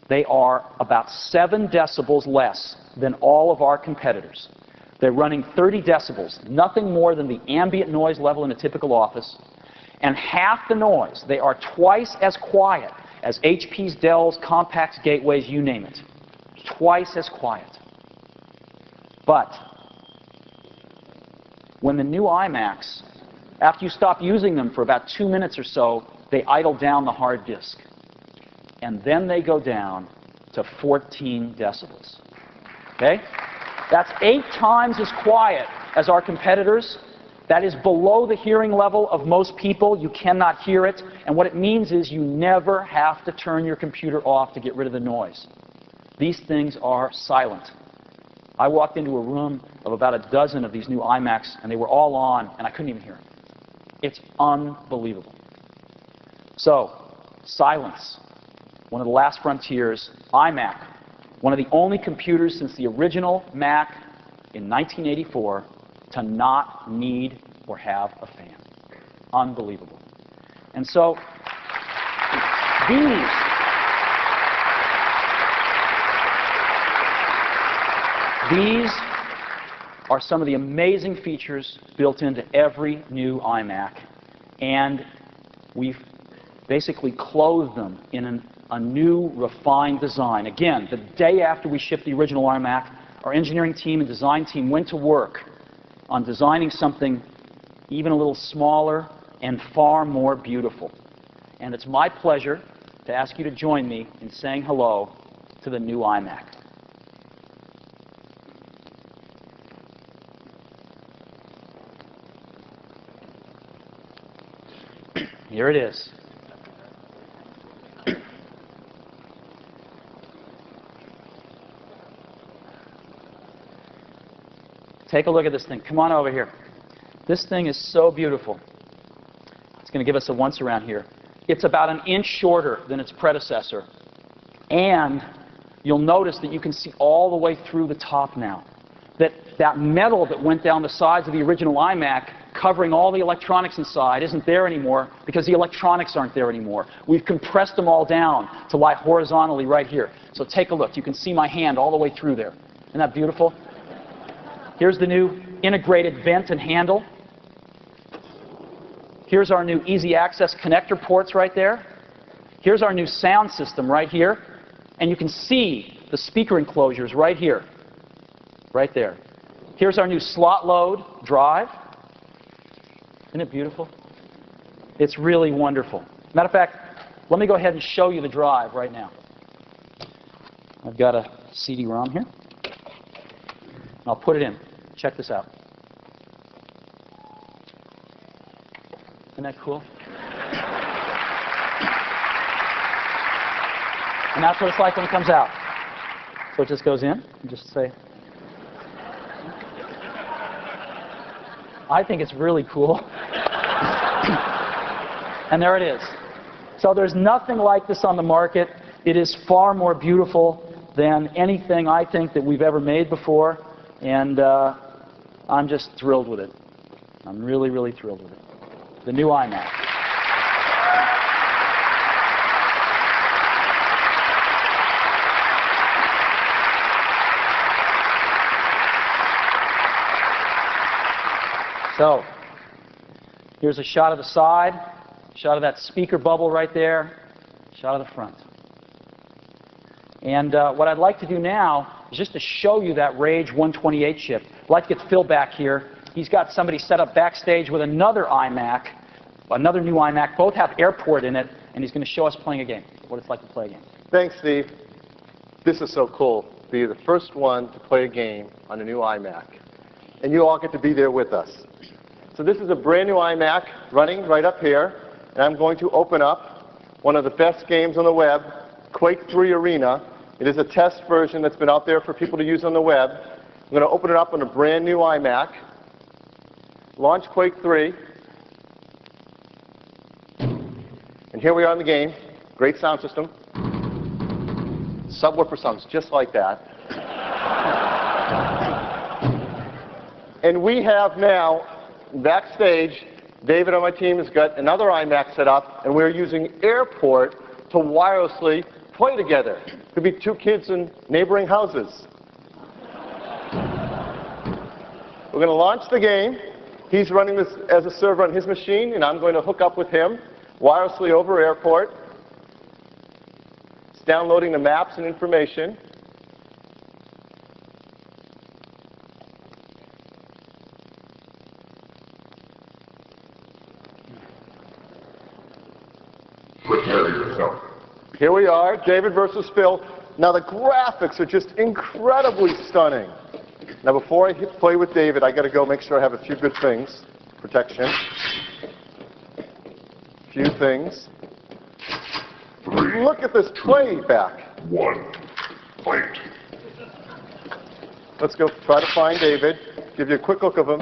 they are about 7 decibels less than all of our competitors. They're running 30 decibels, nothing more than the ambient noise level in a typical office, and half the noise. They are twice as quiet as HP's, Dell's, Compaq's, Gateways, you name it. Twice as quiet. But when the new iMacs, after you stop using them for about 2 minutes or so, they idle down the hard disk. And then they go down to 14 decibels. Okay? That's 8 times as quiet as our competitors. That is below the hearing level of most people. You cannot hear it. And what it means is you never have to turn your computer off to get rid of the noise. These things are silent. I walked into a room of about a dozen of these new iMacs, and they were all on, and I couldn't even hear them. It's unbelievable. So, silence. One of the last frontiers, iMac. One of the only computers since the original Mac in 1984 to not need or have a fan. Unbelievable. And so, these are some of the amazing features built into every new iMac. And we've basically clothed them in a new, refined design. Again, the day after we shipped the original iMac, our engineering team and design team went to work on designing something even a little smaller and far more beautiful. And it's my pleasure to ask you to join me in saying hello to the new iMac. Here it is. Take a look at this thing. Come on over here. This thing is so beautiful. It's going to give us a once around here. It's about an inch shorter than its predecessor. And you'll notice that you can see all the way through the top now. That that metal that went down the sides of the original iMac covering all the electronics inside isn't there anymore because the electronics aren't there anymore. We've compressed them all down to lie horizontally right here. So take a look. You can see my hand all the way through there. Isn't that beautiful? Here's the new integrated vent and handle. Here's our new easy access connector ports right there. Here's our new sound system right here. And you can see the speaker enclosures right here. Right there. Here's our new slot load drive. Isn't it beautiful? It's really wonderful. Matter of fact, let me go ahead and show you the drive right now. I've got a CD-ROM here. I'll put it in. Check this out. Isn't that cool? And that's what it's like when it comes out. So it just goes in and just say. I think it's really cool. And there it is. So there's nothing like this on the market. It is far more beautiful than anything I think that we've ever made before. And I'm just thrilled with it. I'm really, really thrilled with it. The new iMac. So, here's a shot of the side, shot of that speaker bubble right there, shot of the front. And what I'd like to do now is just to show you that Rage 128 chip. I'd like to get Phil back here. He's got somebody set up backstage with another iMac, another new iMac. Both have AirPort in it, and he's going to show us playing a game, what it's like to play a game.
Thanks, Steve. This is so cool to be the first one to play a game on a new iMac. And you all get to be there with us. So this is a brand new iMac running right up here, and I'm going to open up one of the best games on the web, Quake 3 Arena. It is a test version that's been out there for people to use on the web. I'm going to open it up on a brand new iMac, launch Quake 3, and here we are in the game. Great sound system. Subwoofer sounds just like that. And we have now, backstage, David on my team has got another iMac set up, and we're using AirPort to wirelessly play together. Could be two kids in neighboring houses. We're going to launch the game. He's running this as a server on his machine, and I'm going to hook up with him wirelessly over AirPort. It's downloading the maps and information.
Prepare yourself.
Here we are, David versus Phil. Now the graphics are just incredibly stunning. Now before I hit play with David, I got to go make sure I have a few good things. Protection. A few things.
3,
Look at this playback.
1, fight.
Let's go try to find David. Give you a quick look of him.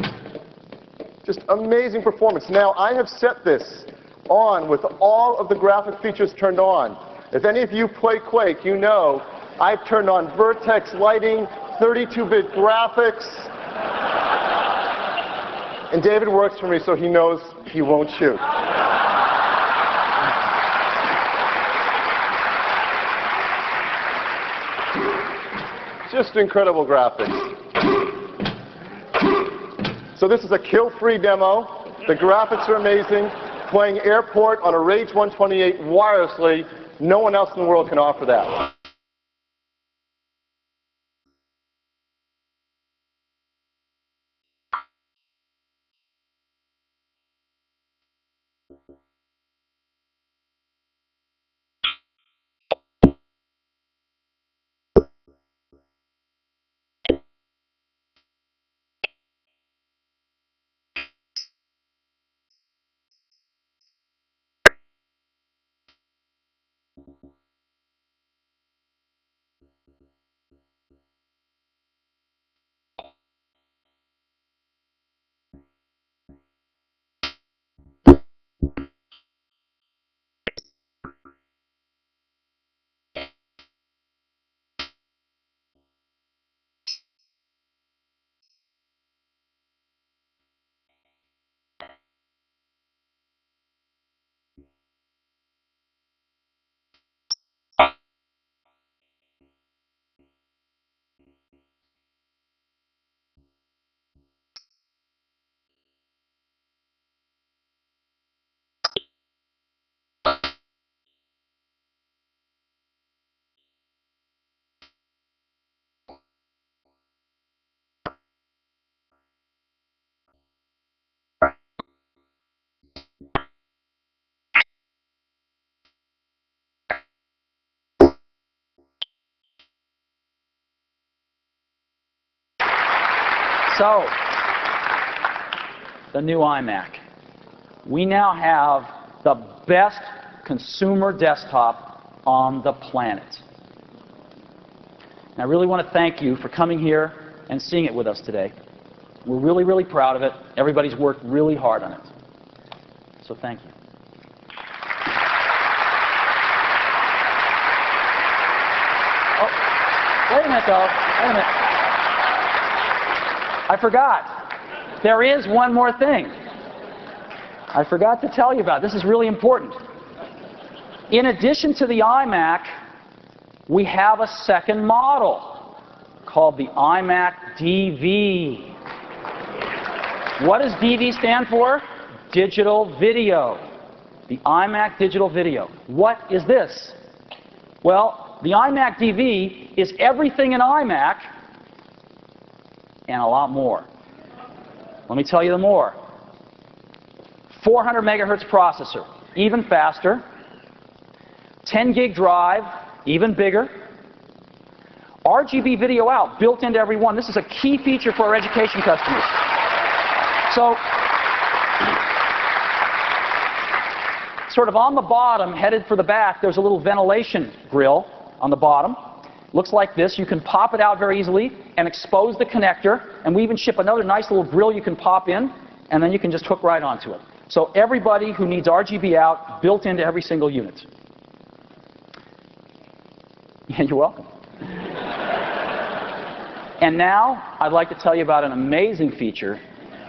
Just amazing performance. Now I have set this on with all of the graphic features turned on. If any of you play Quake, you know I've turned on vertex lighting, 32-bit graphics. And David works for me, so he knows he won't shoot. Just incredible graphics. So this is a kill-free demo. The graphics are amazing. Playing AirPort on a Rage 128 wirelessly. No one else in the world can offer that.
So, the new iMac. We now have the best consumer desktop on the planet. And I really want to thank you for coming here and seeing it with us today. We're really, really proud of it. Everybody's worked really hard on it. So thank you. Oh, wait a minute, though. Wait a minute. I forgot. There is one more thing. I forgot to tell you about. This is really important. In addition to the iMac, we have a second model called the iMac DV. What does DV stand for? Digital video. The iMac Digital Video. What is this? Well, the iMac DV is everything in iMac and a lot more. Let me tell you the more. 400 megahertz processor, even faster. 10 gig drive, even bigger. RGB video out, built into every one. This is a key feature for our education customers. So, sort of on the bottom, headed for the back, there's a little ventilation grill on the bottom. Looks like this. You can pop it out very easily and expose the connector. And we even ship another nice little grill you can pop in, and then you can just hook right onto it. So everybody who needs RGB out, built into every single unit. Yeah, you're welcome. And now, I'd like to tell you about an amazing feature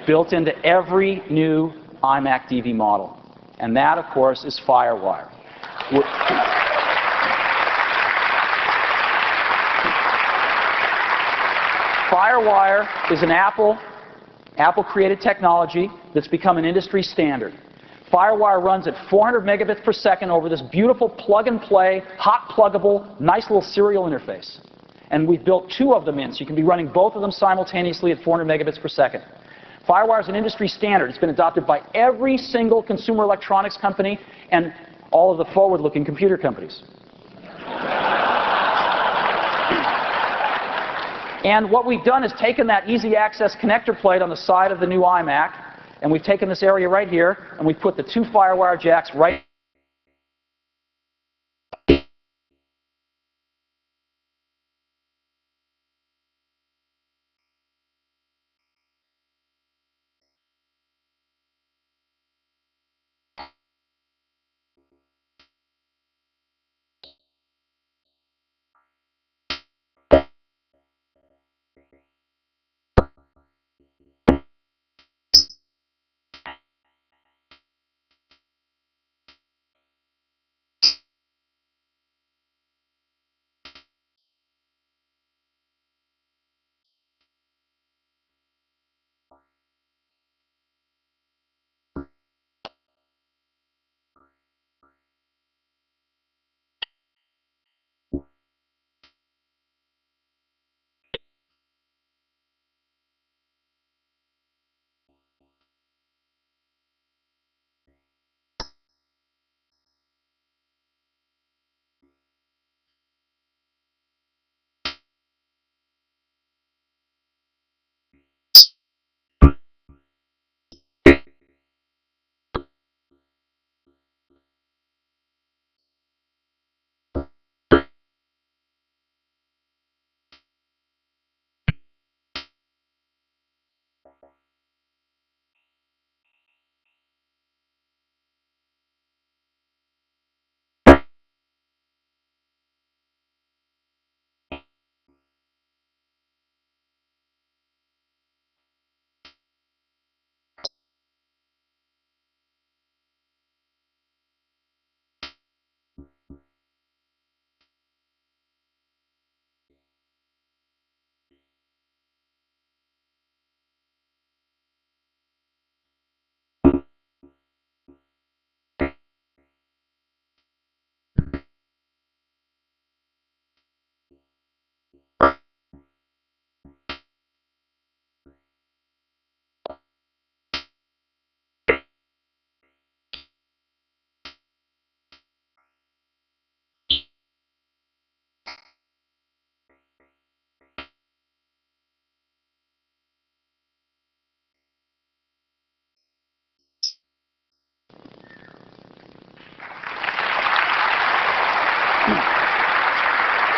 built into every new iMac DV model. And that, of course, is FireWire. FireWire is an Apple-created technology that's become an industry standard. FireWire runs at 400 megabits per second over this beautiful plug-and-play, hot pluggable, nice little serial interface. And we've built two of them in, so you can be running both of them simultaneously at 400 megabits per second. FireWire is an industry standard. It's been adopted by every single consumer electronics company and all of the forward-looking computer companies. And what we've done is taken that easy access connector plate on the side of the new iMac, and we've taken this area right here, and we've put the two FireWire jacks right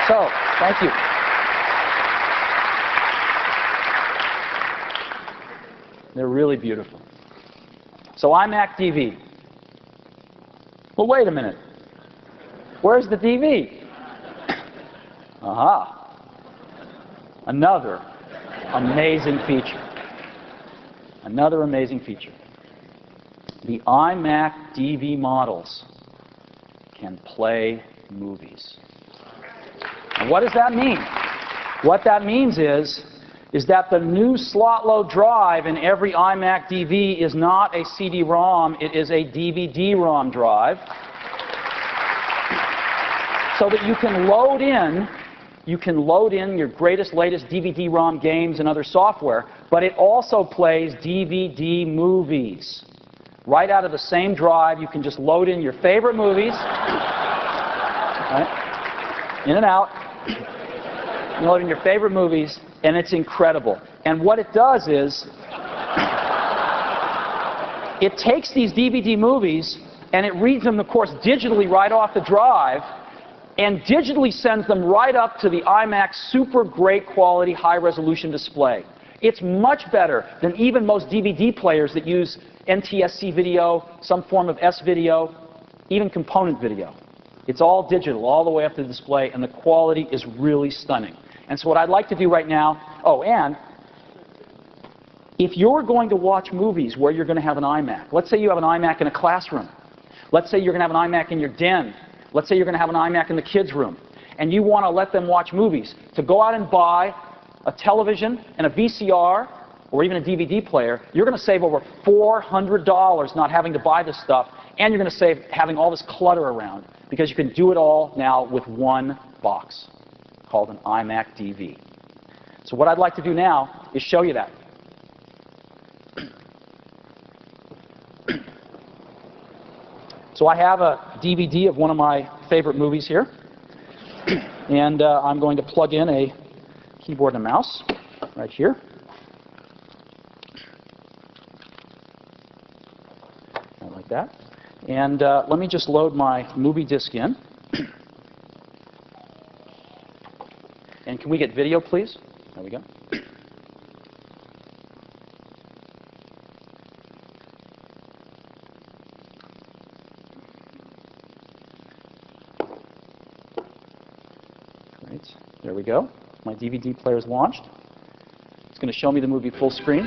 So, thank you. They're really beautiful. So iMac DV. Well, wait a minute. Where's the DV? Aha. Another amazing feature. Another amazing feature. The iMac DV models can play movies. And what does that mean? What that means is that the new slot-load drive in every iMac DV is not a CD-ROM, it is a DVD-ROM drive. So that you can load in your greatest, latest DVD-ROM games and other software, but it also plays DVD movies. Right out of the same drive, you can just load in your favorite movies, right? In and out. You load in your favorite movies, and it's incredible. And what it does is, it takes these DVD movies, and it reads them, of course, digitally right off the drive, and digitally sends them right up to the iMac super great quality high-resolution display. It's much better than even most DVD players that use NTSC video, some form of S-video, even component video. It's all digital, all the way up to the display, and the quality is really stunning. And so what I'd like to do right now, oh, and if you're going to watch movies where you're going to have an iMac, let's say you have an iMac in a classroom. Let's say you're going to have an iMac in your den. Let's say you're going to have an iMac in the kids' room. And you want to let them watch movies. To go out and buy a television and a VCR or even a DVD player, you're going to save over $400 not having to buy this stuff. And you're going to save having all this clutter around because you can do it all now with one box called an iMac DV. So what I'd like to do now is show you that. So I have a DVD of one of my favorite movies here, and I'm going to plug in a keyboard and a mouse right here. Like that. And let me just load my movie disc in. And can we get video, please? There we go. Great. There we go. My DVD player is launched. It's going to show me the movie full screen.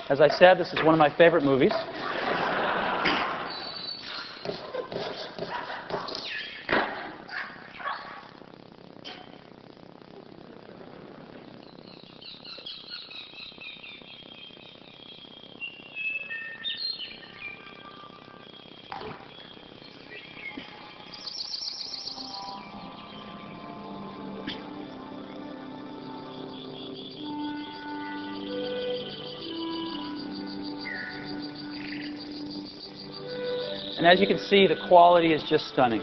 As I said, this is one of my favorite movies. And as you can see, the quality is just stunning.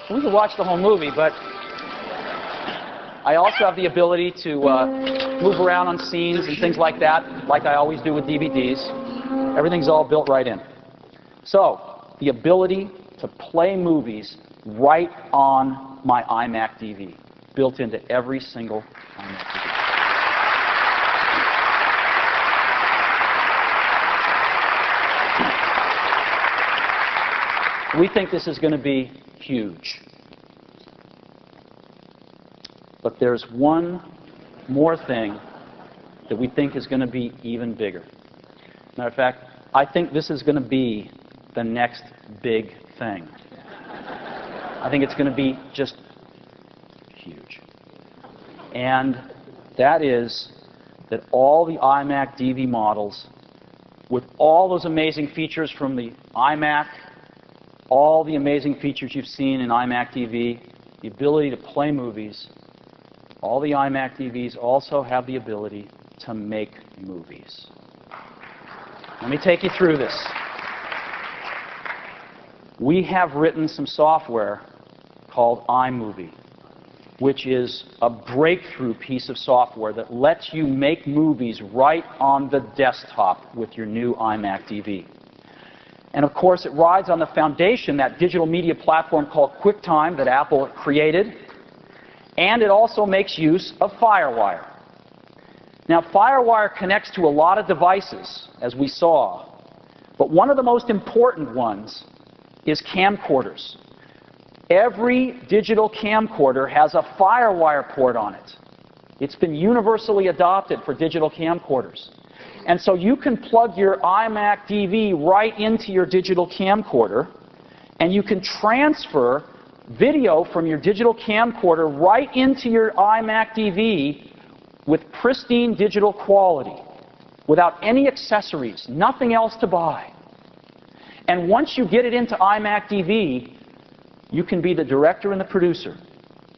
We could watch the whole movie, but I also have the ability to move around on scenes and things like that, like I always do with DVDs. Everything's all built right in. So, the ability to play movies right on my iMac DV, built into every single iMac DV. We think this is going to be huge. But there's one more thing that we think is going to be even bigger. Matter of fact, I think this is going to be the next big thing. I think it's going to be just huge. And That is that all the iMac DV models, with all those amazing features from the iMac, all the amazing features you've seen in iMac DV, the ability to play movies, all the iMac DVs also have the ability to make movies. Let me take you through this. We have written some software called iMovie, which is a breakthrough piece of software that lets you make movies right on the desktop with your new iMac DV. And of course, it rides on the foundation, that digital media platform called QuickTime that Apple created, and it also makes use of FireWire. Now, FireWire connects to a lot of devices, as we saw, but one of the most important ones is camcorders. Every digital camcorder has a FireWire port on it. It's been universally adopted for digital camcorders. And so you can plug your iMac DV right into your digital camcorder, and you can transfer video from your digital camcorder right into your iMac DV with pristine digital quality, without any accessories, nothing else to buy. And once you get it into iMac DV, you can be the director and the producer.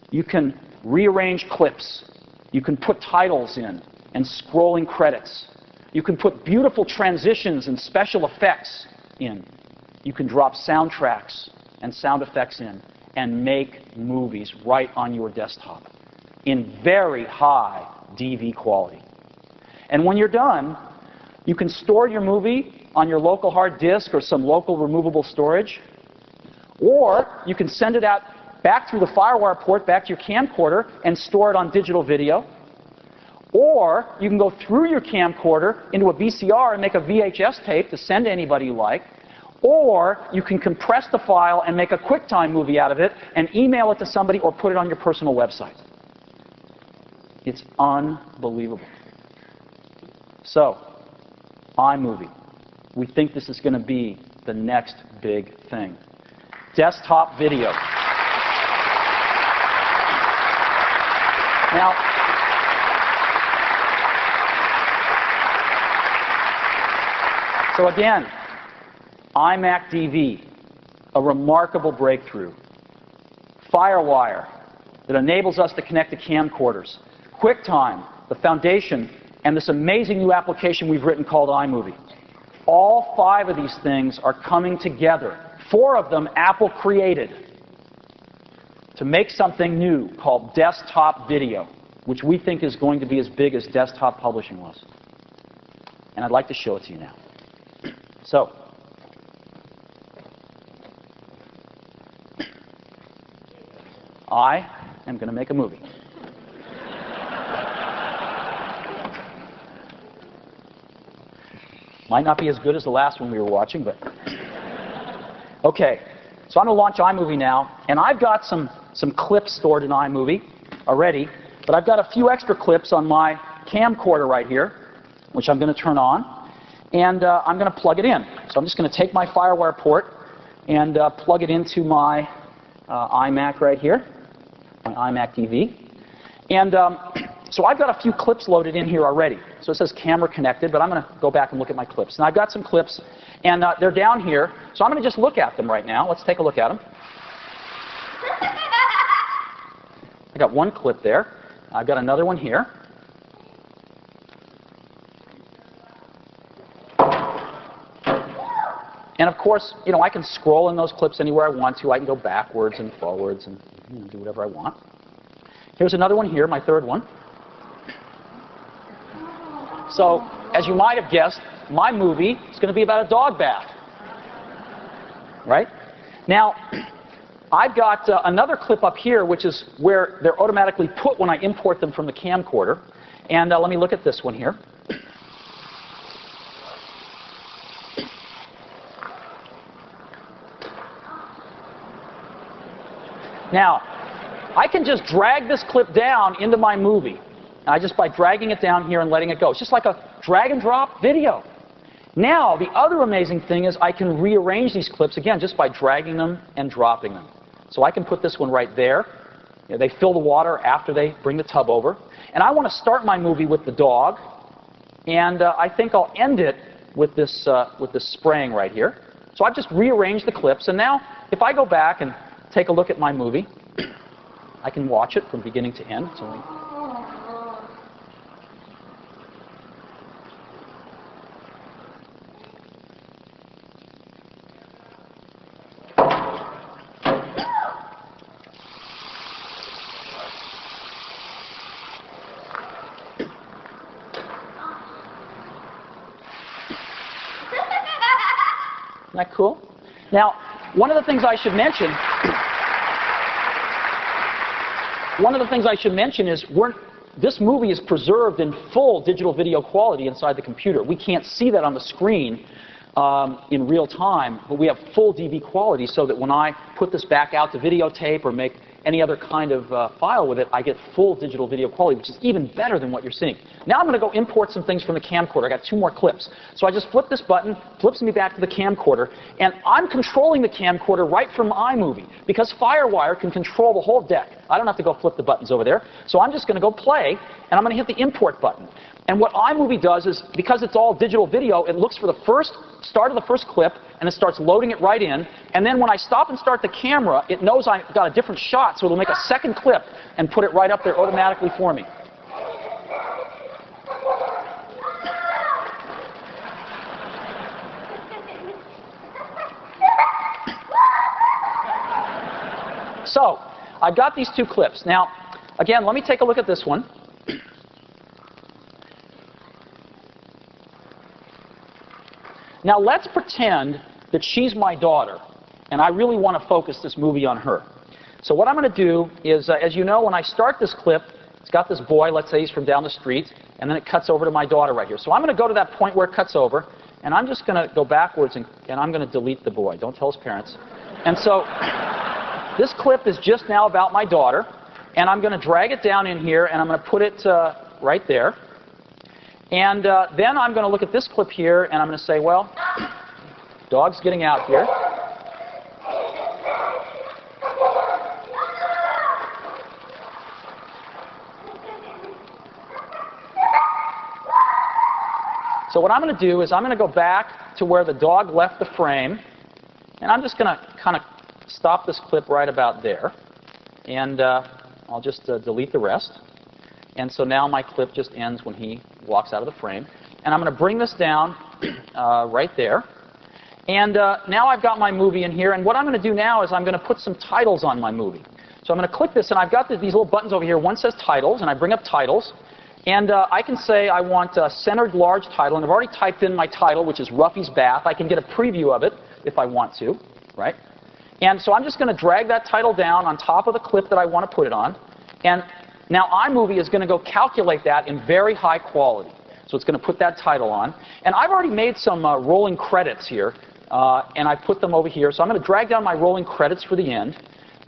You can rearrange clips. You can put titles in and scrolling credits. You can put beautiful transitions and special effects in. You can drop soundtracks and sound effects in and make movies right on your desktop in very high DV quality. And when you're done, you can store your movie on your local hard disk or some local removable storage, or you can send it out back through the FireWire port back to your camcorder and store it on digital video. Or you can go through your camcorder into a VCR and make a VHS tape to send to anybody you like. Or you can compress the file and make a QuickTime movie out of it and email it to somebody or put it on your personal website. It's unbelievable. So, iMovie. We think this is going to be the next big thing. Desktop video. Now, so again, iMac DV, a remarkable breakthrough. FireWire, that enables us to connect to camcorders. QuickTime, the foundation, and this amazing new application we've written called iMovie. All 5 of these things are coming together. 4 of them Apple created to make something new called desktop video, which we think is going to be as big as desktop publishing was. And I'd like to show it to you now. So, I am going to make a movie. Might not be as good as the last one we were watching, but... Okay, so I'm going to launch iMovie now, and I've got some clips stored in iMovie already, but I've got a few extra clips on my camcorder right here, which I'm going to turn on, and I'm going to plug it in. So I'm just going to take my FireWire port and plug it into my iMac right here, my iMac DV. And so I've got a few clips loaded in here already. So it says camera connected, but I'm going to go back and look at my clips. And I've got some clips, and they're down here. So I'm going to just look at them right now. Let's take a look at them. I got one clip there. I've got another one here. And of course, you know, I can scroll in those clips anywhere I want to. I can go backwards and forwards and do whatever I want. Here's another one here, my third one. So, as you might have guessed, my movie is going to be about a dog bath. Right? Now, I've got another clip up here, which is where they're automatically put when I import them from the camcorder. And let me look at this one here. Now, I can just drag this clip down into my movie. Just by dragging it down here and letting it go. It's just like a drag and drop video. Now, the other amazing thing is I can rearrange these clips, again, just by dragging them and dropping them. So I can put this one right there, You know, they fill the water after they bring the tub over. And I want to start my movie with the dog, and I think I'll end it with this spraying right here. So I've just rearranged the clips, and now if I go back and take a look at my movie, I can watch it from beginning to end. It's only Isn't that cool? Now, one of the things I should mention is this movie is preserved in full digital video quality inside the computer. We can't see that on the screen in real time, but we have full DV quality so that when I put this back out to videotape or make any other kind of file with it, I get full digital video quality, which is even better than what you're seeing. Now I'm going to go import some things from the camcorder. I got 2 more clips. So I just flip this button, flips me back to the camcorder, and I'm controlling the camcorder right from iMovie because FireWire can control the whole deck. I don't have to go flip the buttons over there. So I'm just going to go play, and I'm going to hit the import button. And what iMovie does is, because it's all digital video, it looks for the start of the first clip, and it starts loading it right in. And then when I stop and start the camera, it knows I've got a different shot, so it'll make a second clip and put it right up there automatically for me. So, I've got these 2 clips. Now, again, let me take a look at this one. Now let's pretend that she's my daughter, and I really want to focus this movie on her. So what I'm going to do is, as you know, when I start this clip, it's got this boy, let's say he's from down the street, and then it cuts over to my daughter right here. So I'm going to go to that point where it cuts over, and I'm just going to go backwards, and I'm going to delete the boy. Don't tell his parents. And so this clip is just now about my daughter, and I'm going to drag it down in here, and I'm going to put it right there. And then I'm going to look at this clip here, and I'm going to say, well, dog's getting out here. So what I'm going to do is I'm going to go back to where the dog left the frame, and I'm just going to kind of stop this clip right about there. And I'll just delete the rest. And so now my clip just ends when he walks out of the frame. And I'm going to bring this down right there. And now I've got my movie in here. And what I'm going to do now is I'm going to put some titles on my movie. So I'm going to click this, and I've got these little buttons over here. One says titles, and I bring up titles. And I can say I want a centered large title. And I've already typed in my title, which is Ruffy's Bath. I can get a preview of it if I want to, right? And so I'm just going to drag that title down on top of the clip that I want to put it on. And now iMovie is going to go calculate that in very high quality. So it's going to put that title on. And I've already made some rolling credits here, and I put them over here. So I'm going to drag down my rolling credits for the end.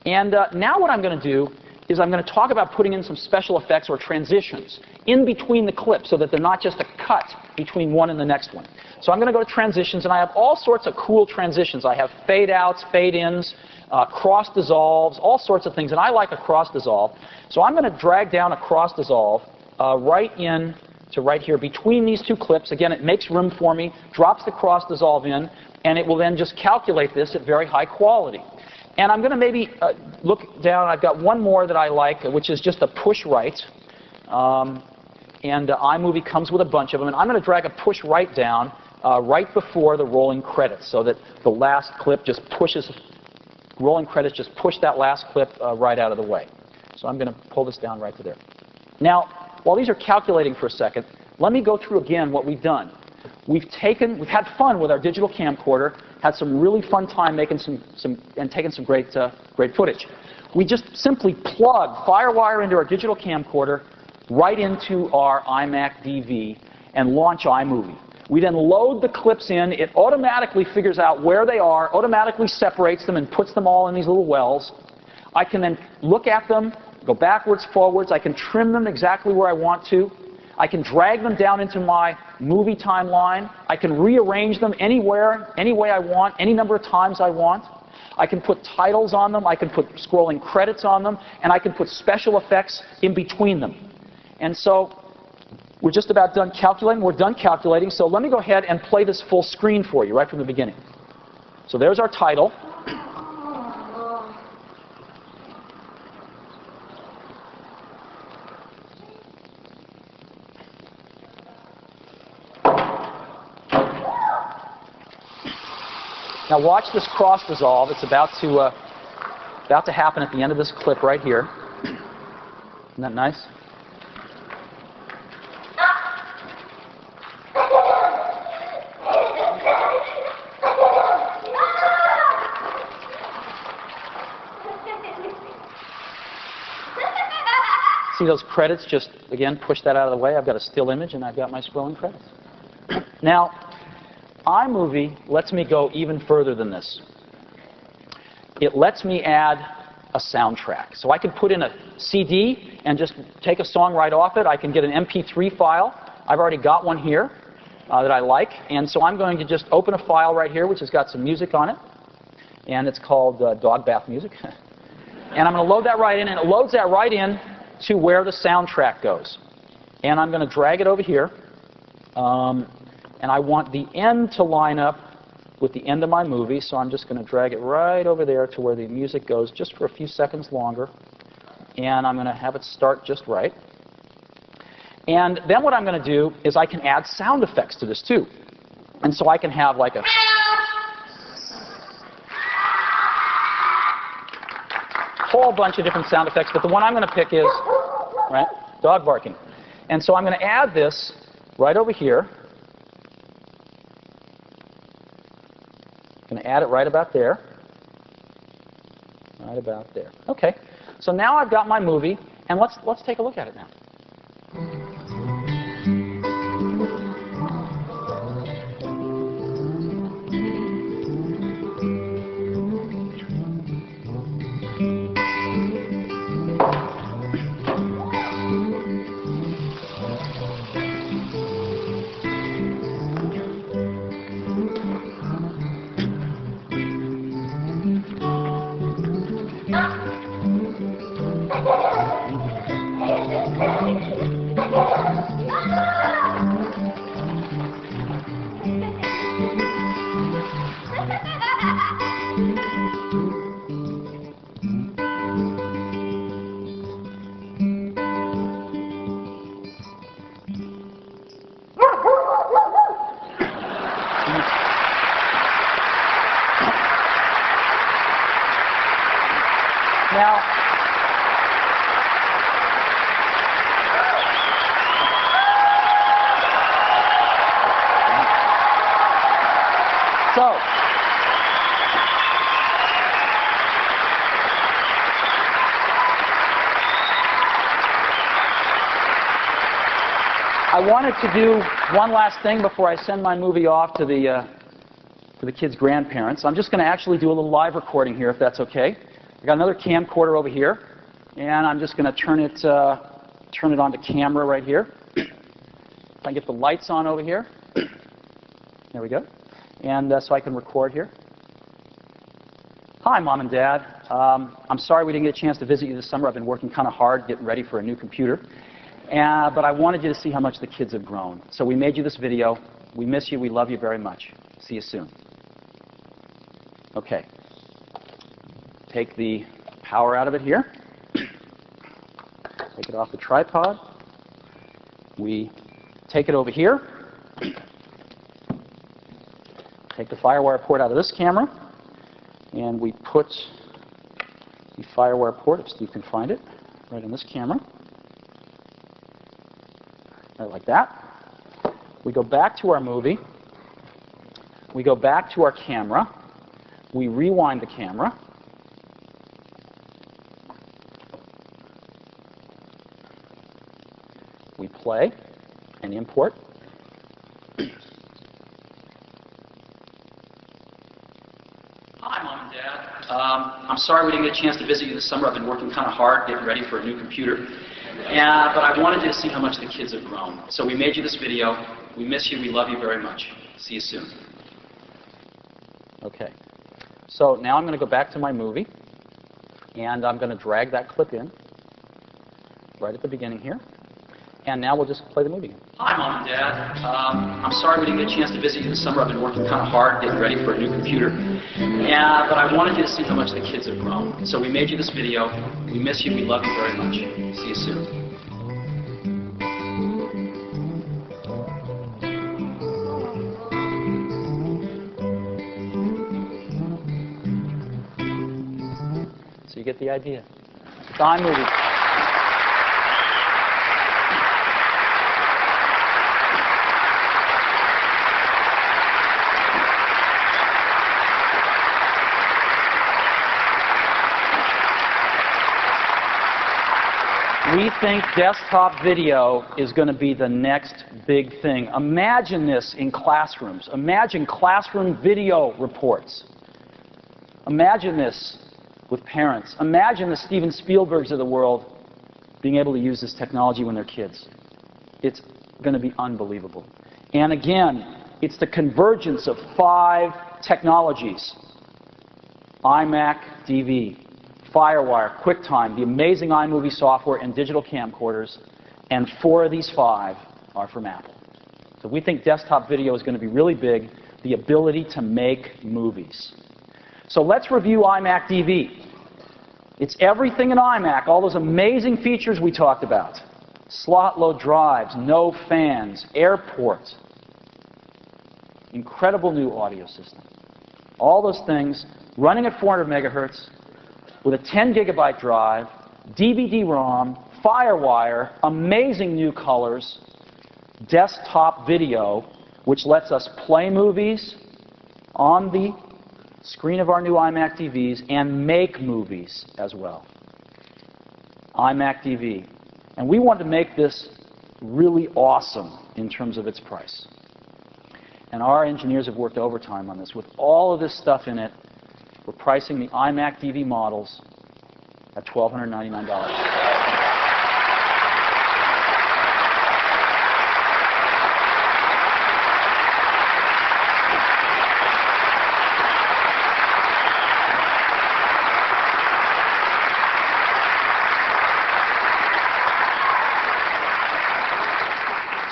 And now what I'm going to do is I'm going to talk about putting in some special effects or transitions in between the clips so that they're not just a cut between one and the next one. So I'm going to go to transitions, and I have all sorts of cool transitions. I have fade-outs, fade-ins, cross dissolves, all sorts of things, and I like a cross dissolve. So I'm going to drag down a cross dissolve right in to right here between these 2 clips. Again, it makes room for me, drops the cross dissolve in, and it will then just calculate this at very high quality. And I'm going to maybe look down. I've got one more that I like, which is just a push right. And iMovie comes with a bunch of them. And I'm going to drag a push right down right before the rolling credits so that the last clip just pushes, rolling credits just push that last clip right out of the way. So I'm going to pull this down right to there. Now, while these are calculating for a second, let me go through again what we've done. We've had fun with our digital camcorder, had some really fun time making and taking some great footage. We just simply plug FireWire into our digital camcorder right into our iMac DV and launch iMovie. We then load the clips in. It automatically figures out where they are, automatically separates them, and puts them all in these little wells. I can then look at them, go backwards, forwards. I can trim them exactly where I want to. I can drag them down into my movie timeline. I can rearrange them anywhere, any way I want, any number of times I want. I can put titles on them, I can put scrolling credits on them, and I can put special effects in between them. And so we're just about done calculating. We're done calculating, so let me go ahead and play this full screen for you right from the beginning. So there's our title. Now watch this cross dissolve. It's about to happen at the end of this clip right here. Isn't that nice? See those credits? Just, again, push that out of the way. I've got a still image and I've got my scrolling credits. Now, iMovie lets me go even further than this. It lets me add a soundtrack. So I can put in a CD and just take a song right off it. I can get an MP3 file. I've already got one here that I like. And so I'm going to just open a file right here which has got some music on it. And it's called Dog Bath Music. And I'm going to load that right in. And it loads that right in to where the soundtrack goes. And I'm going to drag it over here. And I want the end to line up with the end of my movie, so I'm just going to drag it right over there to where the music goes just for a few seconds longer. And I'm going to have it start just right. And then what I'm going to do is I can add sound effects to this too. And so I can have like a whole bunch of different sound effects, but the one I'm going to pick is, right, dog barking. And so I'm going to add this right over here. I'm going to add it right about there. Right about there. Okay. So now I've got my movie, and let's take a look at it now. Now, so, I wanted to do one last thing before I send my movie off to the kids' grandparents. I'm just going to actually do a little live recording here, if that's okay. I got another camcorder over here, and I'm just going to turn it onto camera right here. If I can get the lights on over here. There we go. And so I can record here. Hi, Mom and Dad. I'm sorry we didn't get a chance to visit you this summer. I've been working kind of hard getting ready for a new computer. But I wanted you to see how much the kids have grown. So we made you this video. We miss you. We love you very much. See you soon. Okay. Take the power out of it here. Take it off the tripod. We take it over here. Take the FireWire port out of this camera. And we put the FireWire port, if Steve can find it, right in this camera. Right like that. We go back to our movie. We go back to our camera. We rewind the camera. We play and import. Hi, Mom and Dad. I'm sorry we didn't get a chance to visit you this summer. I've been working kind of hard getting ready for a new computer. But I wanted you to see how much the kids have grown. So we made you this video. We miss you. We love you very much. See you soon. Okay. So now I'm going to go back to my movie, and I'm going to drag that clip in right at the beginning here. And now we'll just play the movie. Hi, Mom and Dad. I'm sorry we didn't get a chance to visit you this summer. I've been working kind of hard getting ready for a new computer. But I wanted you to see how much the kids have grown. So we made you this video. We miss you. We love you very much. See you soon. So you get the idea. It's iMovie. We think desktop video is going to be the next big thing. Imagine this in classrooms. Imagine classroom video reports. Imagine this with parents. Imagine the Steven Spielbergs of the world being able to use this technology when they're kids. It's going to be unbelievable. And again, it's the convergence of 5 technologies. iMac DV, FireWire, QuickTime, the amazing iMovie software, and digital camcorders, and 4 of these 5 are from Apple. So we think desktop video is going to be really big, the ability to make movies. So let's review iMac DV. It's everything in iMac, all those amazing features we talked about. Slot load drives, no fans, airport, incredible new audio system. All those things running at 400 megahertz, with a 10 gigabyte drive, DVD-ROM, FireWire, amazing new colors, desktop video, which lets us play movies on the screen of our new iMac DVs and make movies as well. iMac DV. And we want to make this really awesome in terms of its price. And our engineers have worked overtime on this. With all of this stuff in it, we're pricing the iMac DV models at $1,299.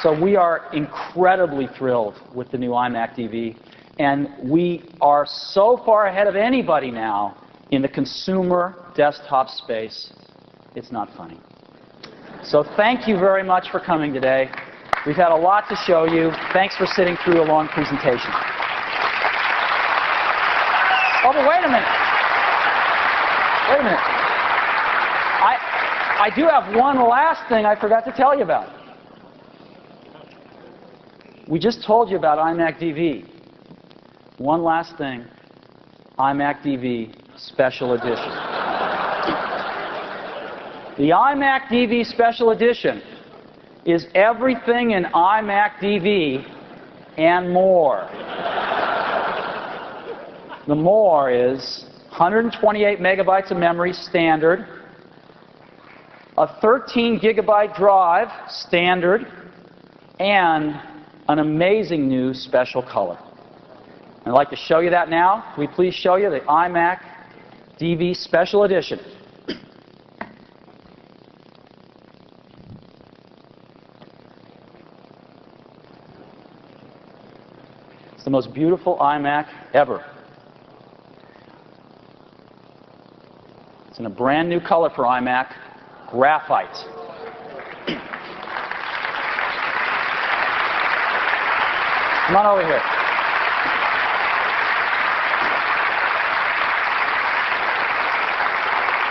So we are incredibly thrilled with the new iMac DV. And we are so far ahead of anybody now in the consumer desktop space, it's not funny. So thank you very much for coming today. We've had a lot to show you. Thanks for sitting through a long presentation. Oh, but wait a minute. Wait a minute. I do have one last thing I forgot to tell you about. We just told you about iMac DV. One last thing, iMac DV Special Edition. The iMac DV Special Edition is everything in iMac DV and more. The more is 128 megabytes of memory standard, a 13 gigabyte drive standard, and an amazing new special color. I'd like to show you that now. Can we please show you the iMac DV Special Edition? It's the most beautiful iMac ever. It's in a brand new color for iMac, graphite. Come on over here.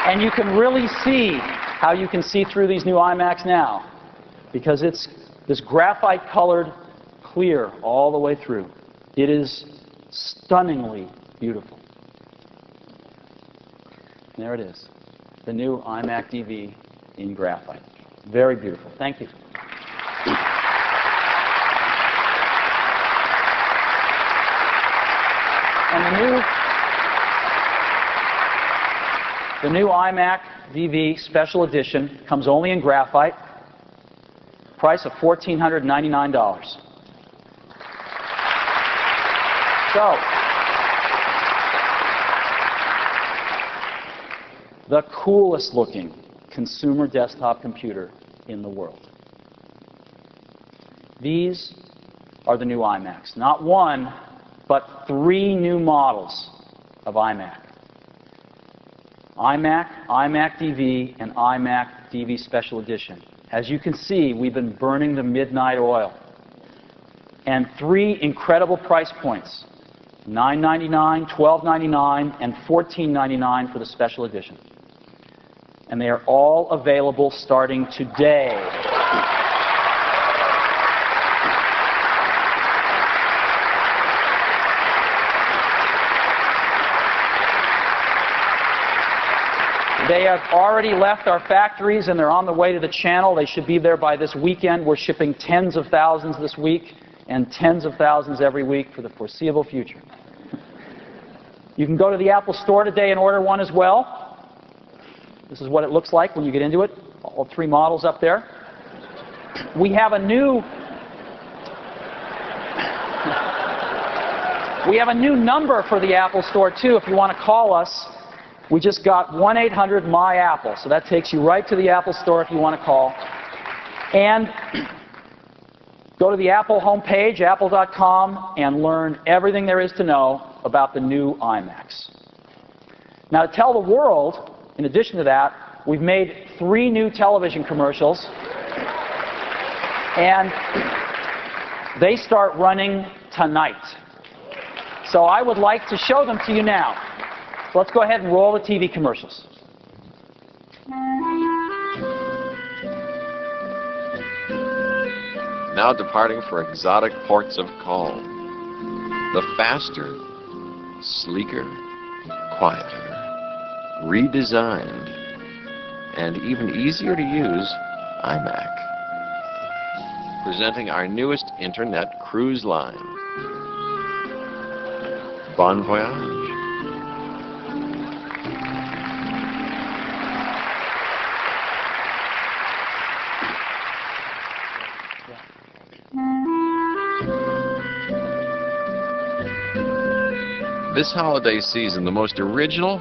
And you can really see how you can see through these new iMacs now, because it's this graphite-colored clear all the way through. It is stunningly beautiful. And there it is, the new iMac DV in graphite. Very beautiful. Thank you. And the new iMac DV Special Edition comes only in graphite, price of $1,499. the coolest looking consumer desktop computer in the world. These are the new iMacs. Not one, but 3 new models of iMac. iMac, iMac DV, and iMac DV Special Edition. As you can see, we've been burning the midnight oil. And 3 incredible price points, $999, $1299, and $1499 for the Special Edition. And they are all available starting today. They have already left our factories and they're on the way to the channel. They should be there by this weekend. We're shipping tens of thousands this week and tens of thousands every week for the foreseeable future. You can go to the Apple Store today and order one as well. This is what it looks like when you get into it. All 3 models up there. We have a new number for the Apple Store too if you want to call us. We just got 1-800-MY-APPLE, so that takes you right to the Apple Store if you want to call. And go to the Apple homepage, apple.com, and learn everything there is to know about the new iMacs. Now, to tell the world, in addition to that, we've made 3 new television commercials, and they start running tonight. So I would like to show them to you now. So let's go ahead and roll the TV commercials.
Now departing for exotic ports of call. The faster, sleeker, quieter, redesigned, and even easier to use iMac. Presenting our newest internet cruise line. Bon voyage. This holiday season, the most original,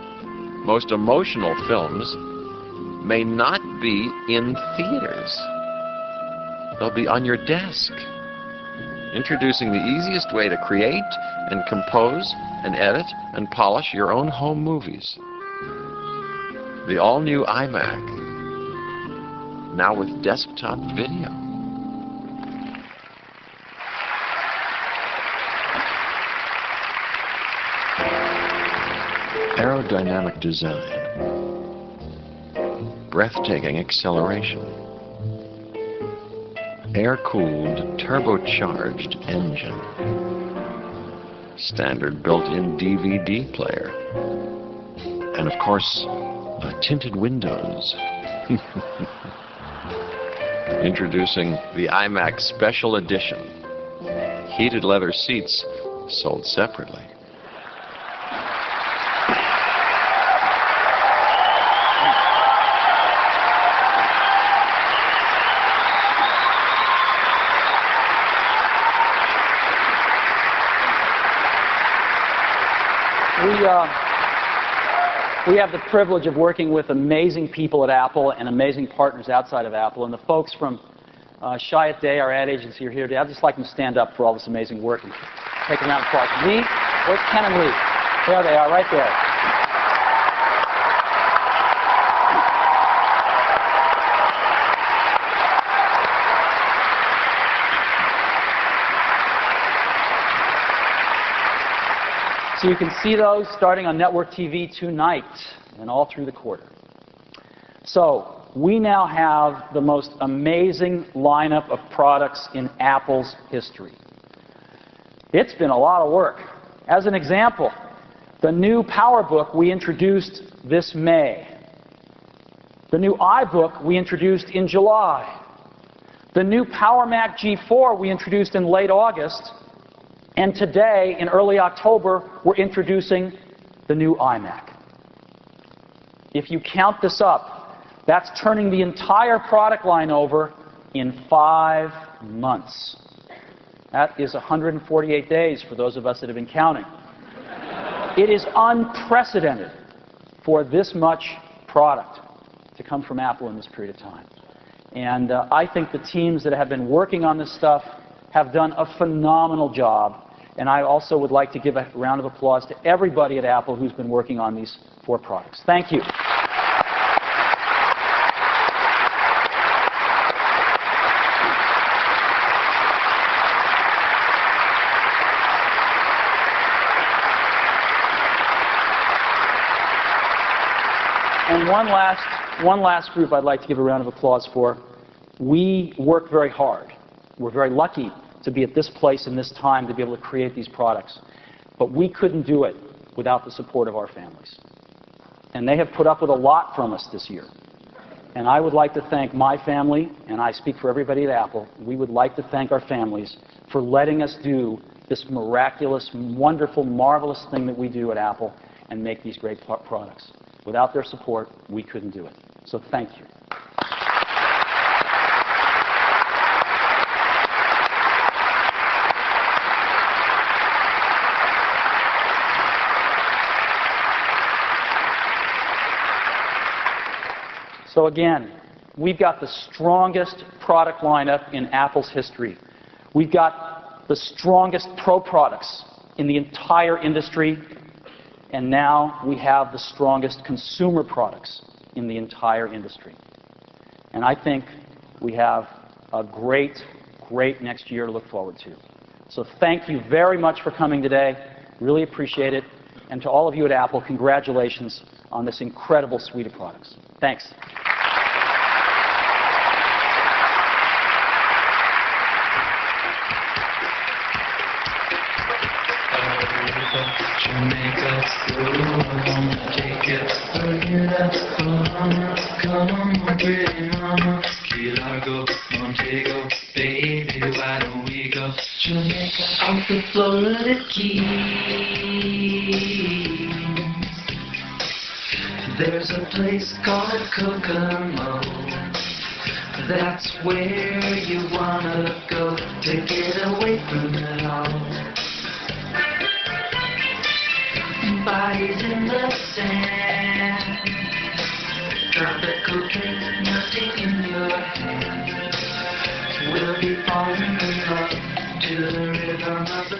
most emotional films may not be in theaters. They'll be on your desk. Introducing the easiest way to create and compose and edit and polish your own home movies. The all-new iMac, now with desktop video. Aerodynamic design, breathtaking acceleration, air-cooled, turbocharged engine, standard built-in DVD player, and of course, tinted windows. Introducing the iMac Special Edition, heated leather seats sold separately.
We have the privilege of working with amazing people at Apple and amazing partners outside of Apple. And the folks from Chiat Day, our ad agency, are here today. I'd just like them to stand up for all this amazing work and take a round of applause. Lee, where's Ken and Lee? There they are, right there. So you can see those starting on network TV tonight and all through the quarter. So we now have the most amazing lineup of products in Apple's history. It's been a lot of work. As an example, the new PowerBook we introduced this May. The new iBook we introduced in July. The new PowerMac G4 we introduced in late August. And today, in early October, we're introducing the new iMac. If you count this up, that's turning the entire product line over in 5 months. That is 148 days for those of us that have been counting. It is unprecedented for this much product to come from Apple in this period of time. And I think the teams that have been working on this stuff have done a phenomenal job. And I also would like to give a round of applause to everybody at Apple who's been working on these 4 products. Thank you. And one last group I'd like to give a round of applause for. We work very hard. We're very lucky to be at this place and this time to be able to create these products. But we couldn't do it without the support of our families. And they have put up with a lot from us this year. And I would like to thank my family, and I speak for everybody at Apple, we would like to thank our families for letting us do this miraculous, wonderful, marvelous thing that we do at Apple and make these great products. Without their support, we couldn't do it. So thank you. So again, we've got the strongest product lineup in Apple's history. We've got the strongest Pro products in the entire industry. And now we have the strongest consumer products in the entire industry. And I think we have a great, great next year to look forward to. So thank you very much for coming today. Really appreciate it. And to all of you at Apple, congratulations on this incredible suite of products. Thanks.
Jamaica, gonna take it, Bermuda, Bahamas, come on, pretty mama, Key Largo, Montego, baby, why don't we go Jamaica, off the Florida Keys? There's a place called Kokomo, that's where you wanna go to get away from it all. Bodies in the sand, tropical drinks melting in your hand. We'll be falling in love to the rhythm of the